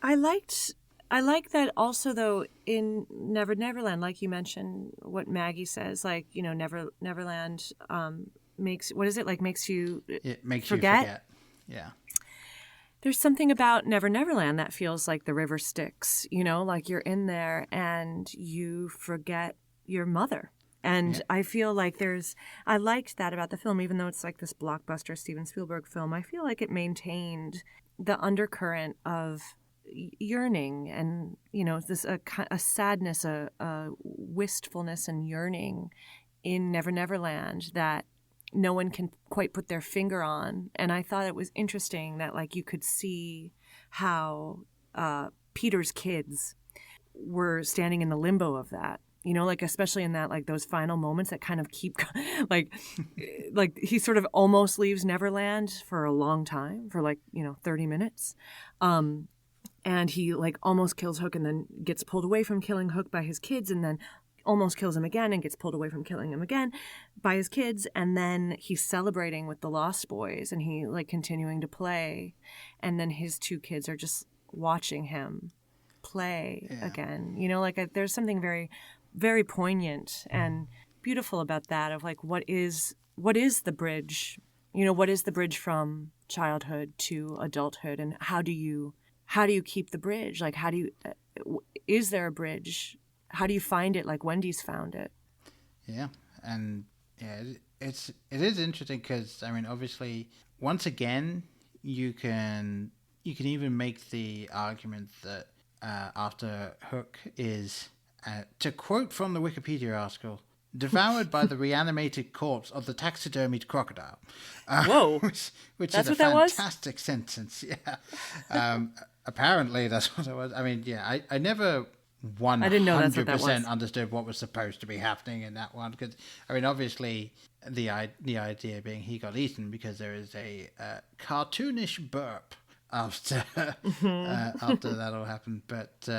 I like that also, though, in Neverland, like you mentioned, what Maggie says, like, Neverland makes you forget. Yeah. There's something about Neverland that feels like the river Styx, like you're in there and you forget your mother. And I feel like I liked that about the film, even though it's like this blockbuster Steven Spielberg film. I feel like it maintained the undercurrent of yearning and, this a sadness, a wistfulness and yearning in Neverland that no one can quite put their finger on. And I thought it was interesting that, like, you could see how Peter's kids were standing in the limbo of that, like, especially in that, like, those final moments that kind of keep like he sort of almost leaves Neverland for a long time, for 30 minutes. And he, like, almost kills Hook and then gets pulled away from killing Hook by his kids, and then almost kills him again and gets pulled away from killing him again by his kids. And then he's celebrating with the Lost Boys and he, like, continuing to play. And then his 2 kids are just watching him play again. There's something very, very poignant and beautiful about that, of like, what is the bridge? What is the bridge from childhood to adulthood, and how do you keep the bridge? Like, is there a bridge? How do you find it, like Wendy's found it? Yeah, and it is interesting because, I mean, obviously, once again, you can even make the argument that after Hook is, to quote from the Wikipedia article, devoured by the reanimated corpse of the taxidermied crocodile. Whoa, which that's is what a that was? fantastic sentence. Yeah, apparently that's what it was. I mean, yeah, I never 100% understood what was supposed to be happening in that one, because, I mean, obviously the idea being he got eaten because there is a cartoonish burp after after that all happened. But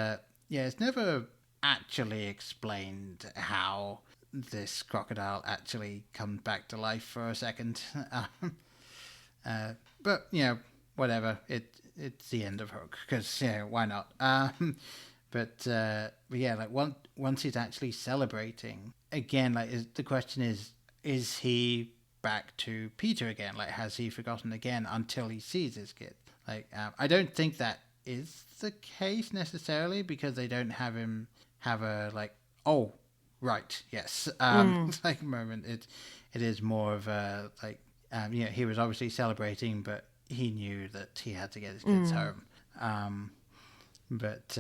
yeah, it's never actually explained how this crocodile actually comes back to life for a second. But whatever. It's the end of Hook because why not? But yeah, like once he's actually celebrating again, like the question is he back to Peter again? Like, has he forgotten again until he sees his kid? Like, I don't think that is the case necessarily because they don't have him have a like, oh, right, yes, like moment. It is more of a like, he was obviously celebrating, but he knew that he had to get his kids home. But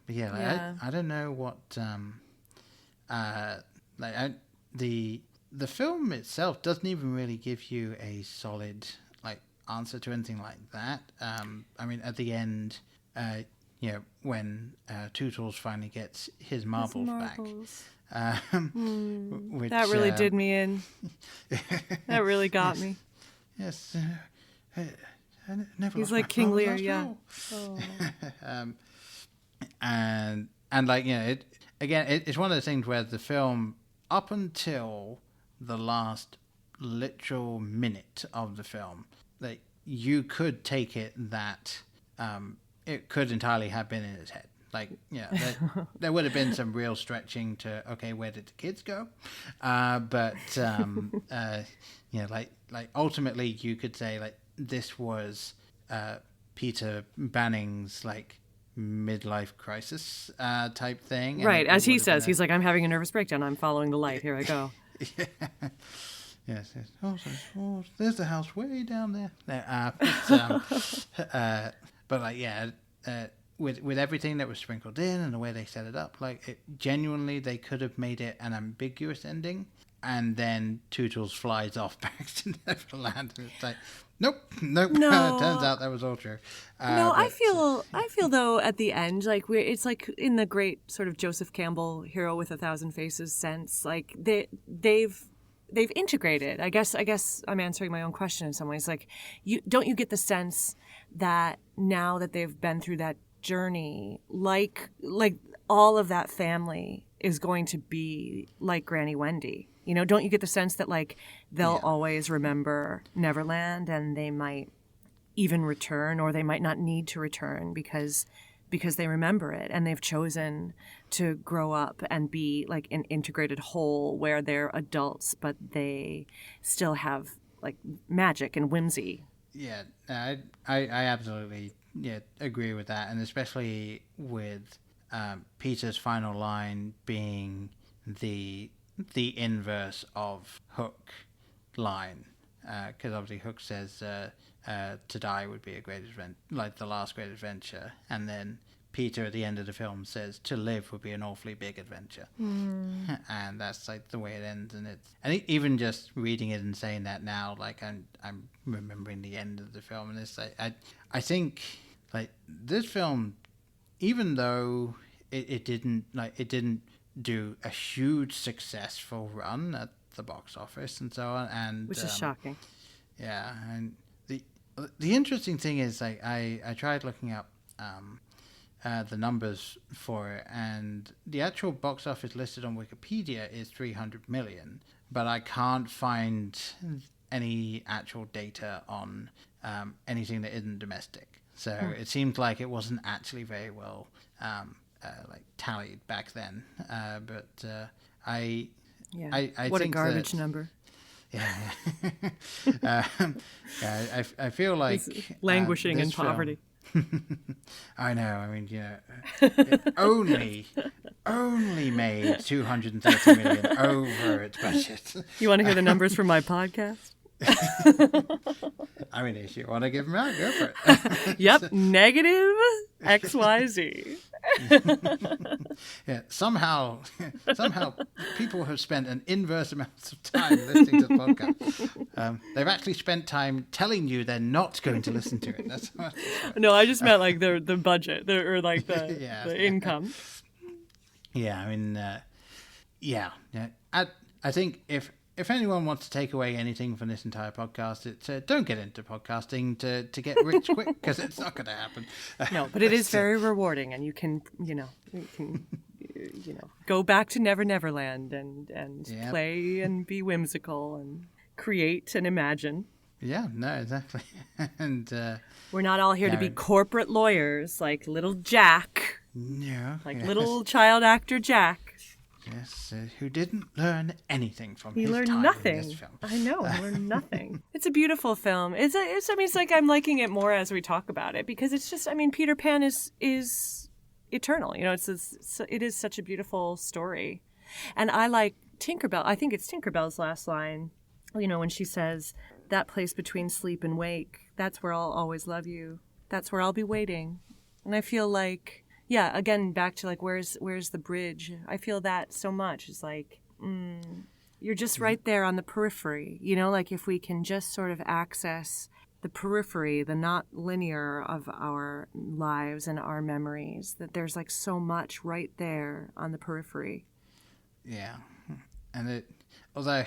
yeah, like, I don't know what the film itself doesn't even really give you a solid like answer to anything like that. I mean, at the end, when Tootles finally gets his marbles back. Which, that really did me in. That really got me. Yes. I never He's lost like my King marbles Lear, after yeah. all. Oh. And like it's one of those things where the film, up until the last literal minute of the film, like you could take it that it could entirely have been in his head. Like, there would have been some real stretching to, okay, where did the kids go? But like ultimately you could say like this was Peter Banning's like midlife crisis type thing. Right, as he says, he's like, I'm having a nervous breakdown. I'm following the light. Here I go. Yes. Oh, there's the house way down there. But like, with everything that was sprinkled in and the way they set it up, like genuinely they could have made it an ambiguous ending, and then Tootles flies off back to Neverland, and it's like, nope. No. Turns out that was all true. No, I feel though at the end, like it's like in the great sort of Joseph Campbell Hero with a Thousand Faces sense, like they've integrated. I guess I'm answering my own question in some ways. Like, you get the sense that now that they've been through that journey, like all of that family is going to be like Granny Wendy. Don't you get the sense that like they'll always remember Neverland, and they might even return, or they might not need to return because they remember it, and they've chosen to grow up and be like an integrated whole where they're adults, but they still have like magic and whimsy. Yeah, I absolutely agree with that, and especially with Peter's final line being the inverse of Hook line, because obviously Hook says to die would be a great adventure, like the last great adventure, and then Peter at the end of the film says to live would be an awfully big adventure. And that's like the way it ends. And even just reading it and saying that now, like I'm remembering the end of the film, and it's like I think like this film, even though it didn't do a huge successful run at the box office and so on, and which is shocking. Yeah, and the interesting thing is like I tried looking up the numbers for it, and the actual box office listed on Wikipedia is 300 million, but I can't find any actual data on anything that isn't domestic. So it seemed like it wasn't actually very well like tallied back then. But I what think a garbage that, number. Yeah. I feel like he's languishing in film, poverty. I know. I mean, it only made 230 million over its budget. You want to hear the numbers from my podcast? I mean, if you want to give them out, go for it. Yep, negative XYZ. Yeah, somehow people have spent an inverse amount of time listening to the podcast. They've actually spent time telling you they're not going to listen to it. That's what... No, I just meant like the budget, or like the income. Yeah, I mean, I think if if anyone wants to take away anything from this entire podcast, it's don't get into podcasting to get rich quick, because it's not going to happen. No, but it is very rewarding, and you can go back to Never Never Land and play and be whimsical and create and imagine. Yeah, no, exactly. And we're not all here to be corporate lawyers like little Jack. No. Like little child actor Jack. Yes, who didn't learn anything from he his learned time nothing. in this film. I know, he learned nothing. It's a beautiful film. It's like I'm liking it more as we talk about it, because it's just, Peter Pan is eternal. It is such a beautiful story. And I like Tinkerbell. I think it's Tinkerbell's last line, when she says, "That place between sleep and wake, that's where I'll always love you. That's where I'll be waiting." And I feel like, yeah, again, back to like, where's the bridge? I feel that so much. It's like, you're just right there on the periphery. Like if we can just sort of access the periphery, the not linear of our lives and our memories, that there's like so much right there on the periphery. Yeah. And although,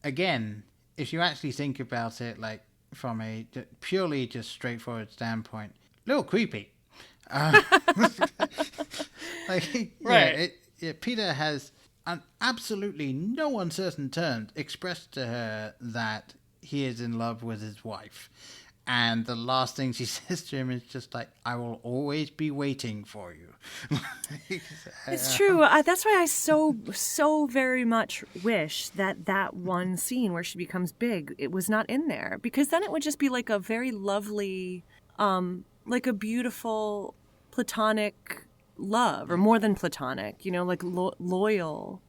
again, if you actually think about it, like from a purely just straightforward standpoint, a little creepy. Right. Peter has on absolutely no uncertain terms expressed to her that he is in love with his wife, and the last thing she says to him is just like, "I will always be waiting for you." It's true. That's why I so very much wish that one scene where she becomes big, it was not in there, because then it would just be like a very lovely, like a beautiful platonic love, or more than platonic, like loyal,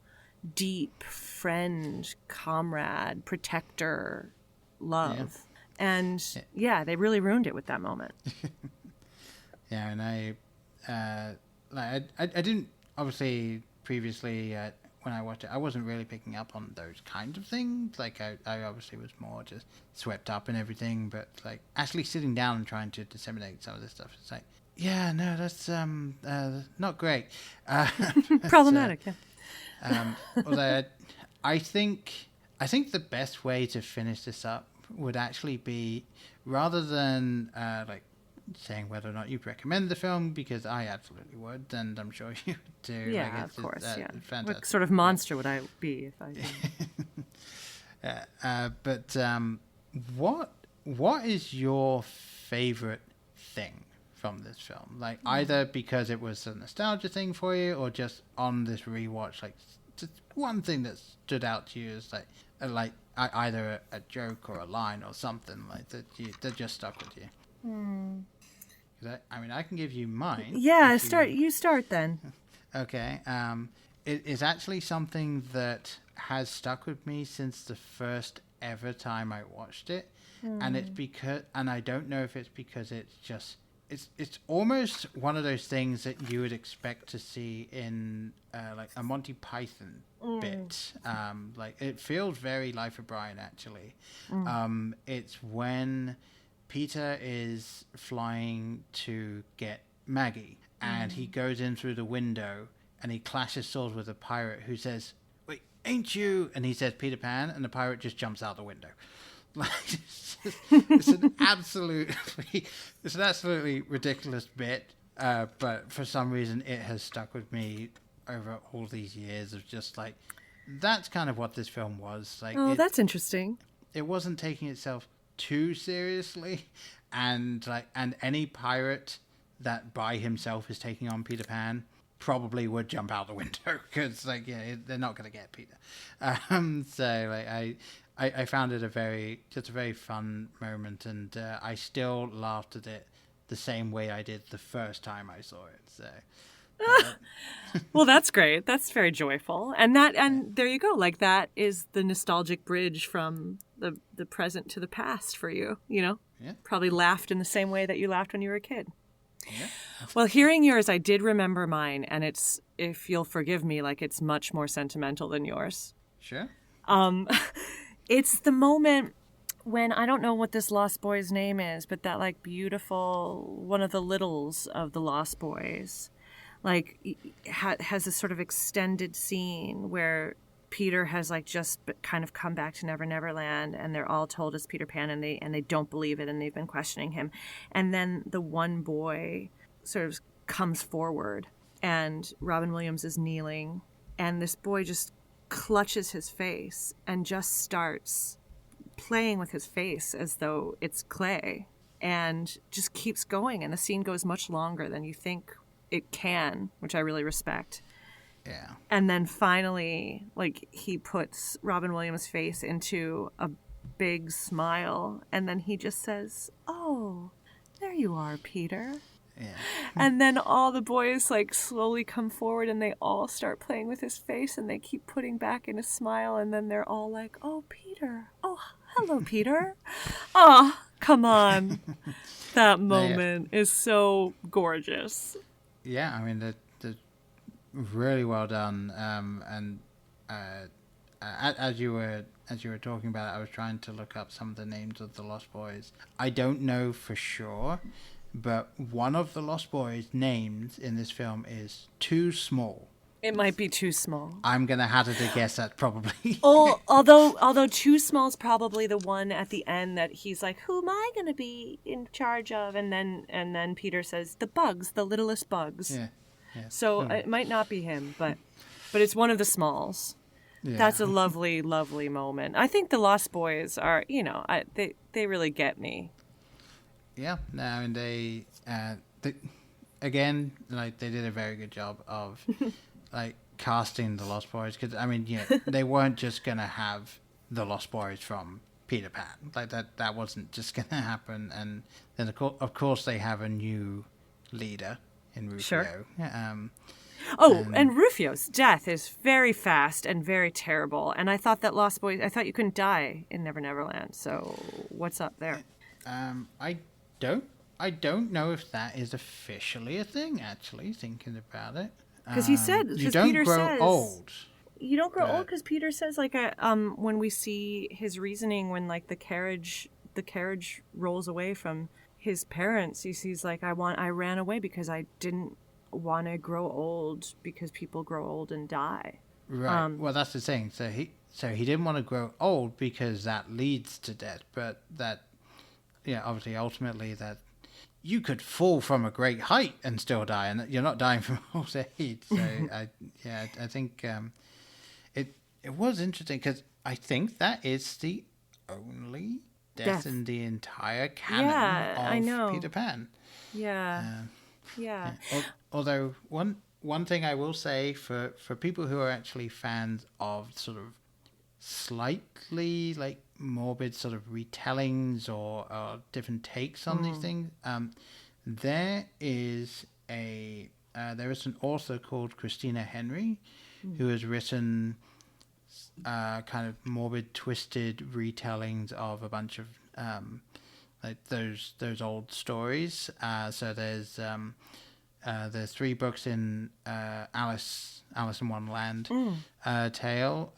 deep friend, comrade, protector love. Yeah. And they really ruined it with that moment. Yeah, and I didn't, obviously previously when I watched it, I wasn't really picking up on those kinds of things. Like I obviously was more just swept up in everything, but like actually sitting down and trying to disseminate some of this stuff, it's like, yeah, no, that's not great. Problematic, yeah. Although I think the best way to finish this up would actually be, rather than like saying whether or not you'd recommend the film, because I absolutely would, and I'm sure you would too. Yeah, like, of course. Yeah. Fantastic. What sort of monster would I be if I did? But what is your favorite thing from this film? Like, either because it was a nostalgia thing for you, or just on this rewatch, like just one thing that stood out to you as like either a joke or a line or something like that just stuck with you. I can give you mine. Yeah, you start then. Okay. It is actually something that has stuck with me since the first ever time I watched it, and it's because, and I don't know if it's because it's almost one of those things that you would expect to see in like a Monty Python bit. Like, it feels very Life of Brian, actually. It's when Peter is flying to get Maggie, and he goes in through the window and he clashes swords with a pirate who says, "Wait, ain't you?" And he says, "Peter Pan," and the pirate just jumps out the window. Like, it's an absolutely ridiculous bit, but for some reason it has stuck with me over all these years of just like, that's kind of what this film was. Like, that's interesting. It wasn't taking itself too seriously, and any pirate that by himself is taking on Peter Pan probably would jump out the window, because they're not going to get Peter. So like, I found it a very fun moment, and I still laughed at it the same way I did the first time I saw it. So well, that's great. That's very joyful. And there you go. Like, that is the nostalgic bridge from the present to the past for you, Yeah. Probably laughed in the same way that you laughed when you were a kid. Yeah. Well, hearing yours, I did remember mine, and it's, if you'll forgive me, like, it's much more sentimental than yours. Sure. It's the moment when, I don't know what this Lost Boy's name is, but that, like, beautiful, one of the littles of the Lost Boys, like, has a sort of extended scene where Peter has like just kind of come back to Never Never Land, and they're all told it's Peter Pan, and they don't believe it, and they've been questioning him. And then the one boy sort of comes forward, and Robin Williams is kneeling, and this boy just clutches his face and just starts playing with his face as though it's clay, and just keeps going, and the scene goes much longer than you think it can, which I really respect. Yeah. And then finally, like, he puts Robin Williams' face into a big smile, and then he just says, "Oh, there you are, Peter." Yeah. And then all the boys like slowly come forward, and they all start playing with his face, and they keep putting back in a smile, and then they're all like, "Oh, Peter. Oh, hello, Peter." Oh, come on. That moment is so gorgeous. Yeah, I mean, the really well done. As you were talking about it, I was trying to look up some of the names of the Lost Boys. I don't know for sure, but one of the Lost Boys' names in this film is Too Small. It might be Too Small. I'm gonna hazard a guess that probably. Oh, although Too Small's probably the one at the end that he's like, "Who am I gonna be in charge of?" And then Peter says, "The bugs, the littlest bugs." Yeah. So it might not be him, but it's one of the Smalls. Yeah. That's a lovely, lovely moment. I think the Lost Boys are, they really get me. Yeah, no, I mean they again, like, they did a very good job of like casting the Lost Boys, because I mean, they weren't just gonna have the Lost Boys from Peter Pan, like that wasn't just gonna happen. And then of course they have a new leader in Rufio. Sure. And Rufio's death is very fast and very terrible. And I thought that Lost Boys, I thought you couldn't die in Never Never Land. So what's up there? I don't know if that is officially a thing, actually, thinking about it. Because he said, you don't Peter grow says, old. You don't grow old, because Peter says, like, when we see his reasoning, when like the carriage rolls away from his parents, he sees like, I ran away because I didn't want to grow old, because people grow old and die. Right. Well, that's the thing. So he didn't want to grow old because that leads to death, but that, obviously, ultimately, that you could fall from a great height and still die, and you're not dying from old age. So I think it was interesting, because I think that is the only death in the entire canon of Peter Pan. Yeah. Yeah. Although one thing I will say, for people who are actually fans of sort of slightly like morbid sort of retellings or different takes on these things, there is an author called Christina Henry who has written kind of morbid, twisted retellings of a bunch of like those old stories. So there's 3 books in Alice in Wonderland tale.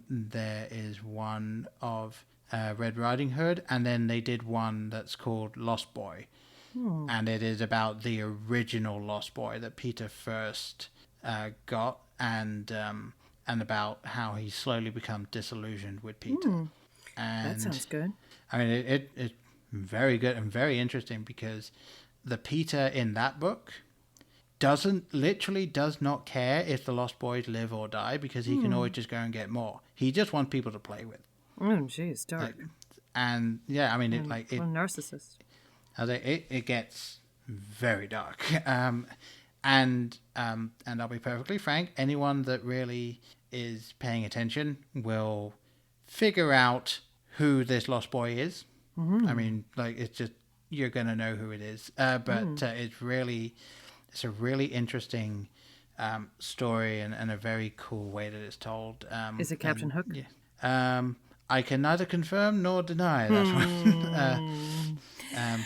There is one of Red Riding Hood, and then they did one that's called Lost Boy, and it is about the original Lost Boy that Peter first got, and about how he slowly becomes disillusioned with Peter. And that sounds good. I mean, it's very good and very interesting, because the Peter in that book does not care if the Lost Boys live or die, because he can always just go and get more. He just wants people to play with. Jeez, dark. And yeah, I mean, What a narcissist. It gets very dark. And I'll be perfectly frank, anyone that really is paying attention will figure out who this Lost Boy is. I mean, like, it's just, you're gonna know who it is. But it's a really interesting story, and a very cool way that it's told. Is it Captain Hook? Yeah. I can neither confirm nor deny that one.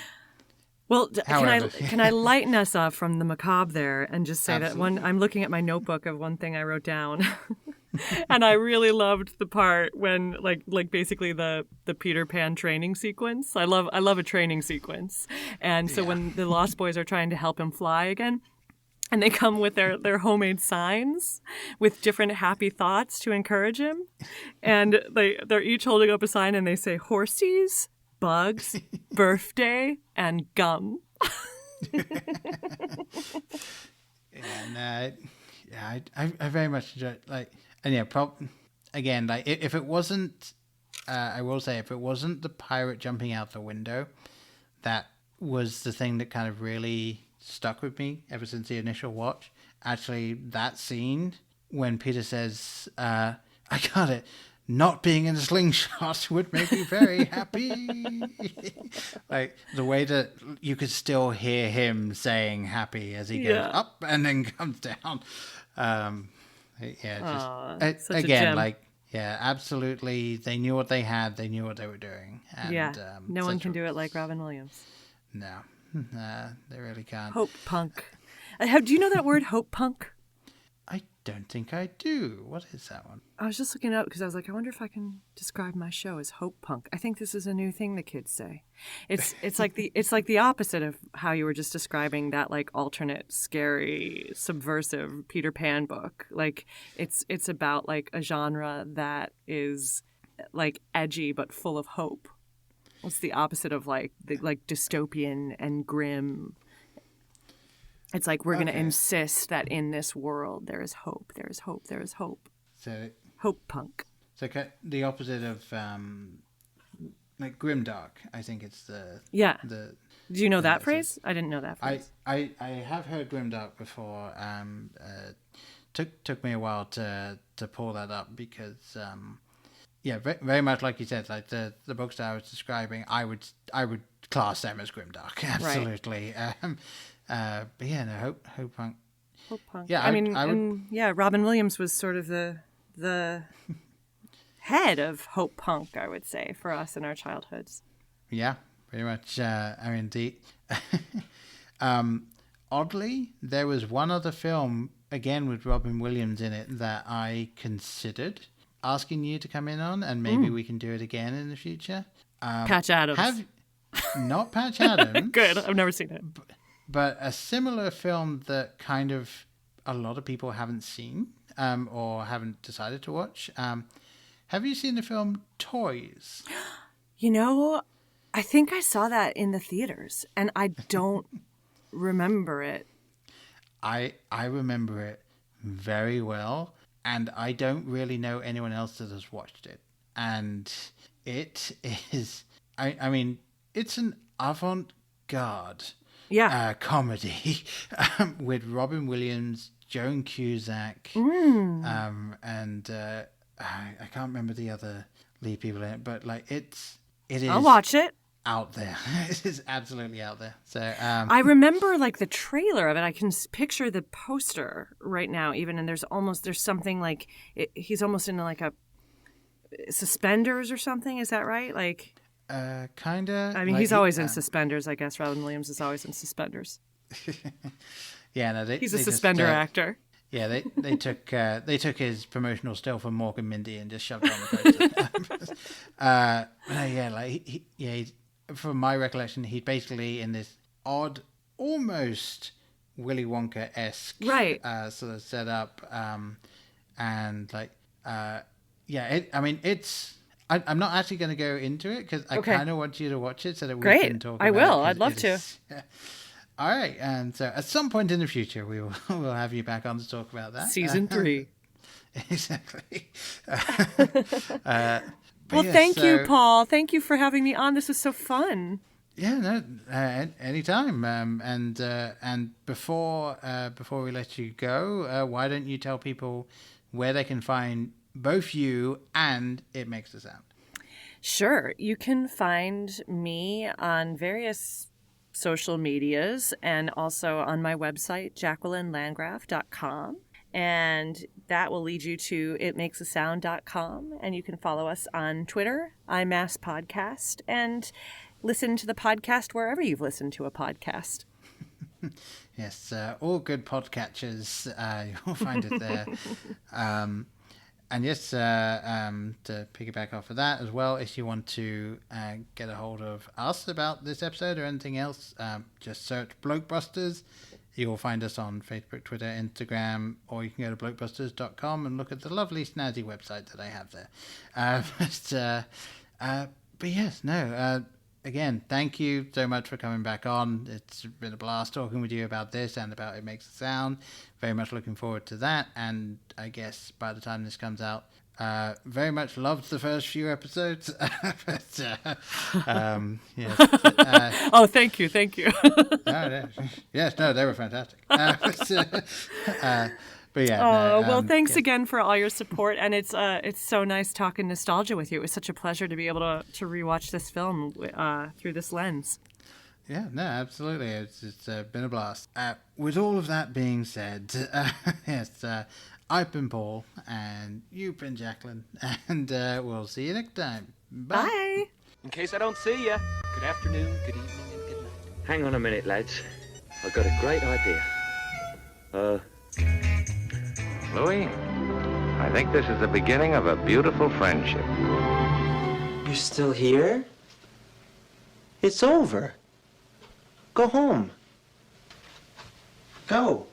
Well, However. can I lighten us up from the macabre there and just say that I'm looking at my notebook of one thing I wrote down, and I really loved the part when like basically the Peter Pan training sequence. I love a training sequence, and so when the Lost Boys are trying to help him fly again, And they come with their homemade signs with different happy thoughts to encourage him. And they're each holding up a sign and they say horsies, bugs, birthday, and gum. I very much enjoy it. Like, and yeah, again, like if it wasn't, I will say, if it wasn't the pirate jumping out the window, that was the thing that kind of really stuck with me ever since the initial watch. Actually, that scene when Peter says, "I got it. Not being in a slingshot would make me very happy." Like the way that you could still hear him saying happy as he goes up and then comes down. Just again, like, yeah, absolutely. They knew what they had. They knew what they were doing. And, no one can do it like Robin Williams. No, they really can't. Hope punk. Do you know that word, hope punk? I don't think I do. What is that one? I was just looking it up because I was like, I wonder if I can describe my show as hope punk. I think this is a new thing the kids say. It's like the opposite of how you were just describing that like alternate, scary, subversive Peter Pan book. Like it's about like a genre that is like edgy but full of hope. It's the opposite of like dystopian and grim. It's like we're going to insist that in this world there is hope, there is hope, there is hope. So hope punk. So the opposite of like grimdark. I think it's the Do you know that phrase? I didn't know that phrase. I have heard grimdark before. Took me a while to pull that up because very much like you said, like the books that I was describing, I would class them as grimdark, absolutely. Right. But yeah, no, hope punk. Hope punk. Yeah, I mean, Robin Williams was sort of the head of hope punk, I would say, for us in our childhoods. Yeah, pretty much. I mean, oddly, there was one other film again with Robin Williams in it that I considered asking you to come in on, and maybe we can do it again in the future. Patch Adams. Not Patch Adams. Good. I've never seen it. But a similar film that kind of a lot of people haven't seen or haven't decided to watch. Have you seen the film Toys? You know, I think I saw that in the theaters, and I don't remember it. I remember it very well, and I don't really know anyone else that has watched it. And it is, I mean, it's an avant-garde comedy with Robin Williams, Joan Cusack, and I can't remember the other lead people in it, but like it is. I'll watch it. Out there, it is absolutely out there. So I remember like the trailer of it. I can picture the poster right now, even, and there's something like he's almost in like a suspenders or something. Is that right? Like. Kind of. I mean, he's always in suspenders, I guess. Robin Williams is always in suspenders. Yeah, no, he's a suspender actor. Yeah, they took his promotional still from Mork and Mindy and just shoved it on the poster. Yeah, like he, from my recollection, he's basically in this odd, almost Willy Wonka-esque sort of setup, and like it's. I'm not actually going to go into it because I kind of want you to watch it so that we can talk about it. I will. I'd love to. Yeah. All right. And so at some point in the future, we'll have you back on to talk about that. Season 3. Exactly. Thank you, Paul. Thank you for having me on. This was so fun. Yeah, no, anytime. And before we let you go, why don't you tell people where they can find both you and It Makes a Sound? Sure. You can find me on various social medias and also on my website, jacquelinelandgraf.com. And that will lead you to itmakesasound.com. And you can follow us on Twitter, iMass Podcast, and listen to the podcast wherever you've listened to a podcast. Yes, all good podcatchers. You'll find it there. And yes, to piggyback off of that as well, if you want to get a hold of us about this episode or anything else, just search Blokebusters You'll find us on Facebook, Twitter, Instagram, or you can go to blokebusters.com and look at the lovely snazzy website that I have there. But yes, no. Again, thank you so much for coming back on. It's been a blast talking with you about this and about It Makes a Sound. Very much looking forward to that. And I guess by the time this comes out, very much loved the first few episodes. Oh, thank you. Yes, no, they were fantastic. But yeah. Well, thanks again for all your support, and it's so nice talking nostalgia with you. It was such a pleasure to be able to rewatch this film through this lens. Yeah, no, absolutely. It's been a blast. With all of that being said, yes, I've been Paul, and you've been Jacqueline, and we'll see you next time. Bye. Bye. In case I don't see you, good afternoon, good evening, and good night. Hang on a minute, lads. I've got a great idea. Louis, I think this is the beginning of a beautiful friendship. You're still here? It's over. Go home. Go.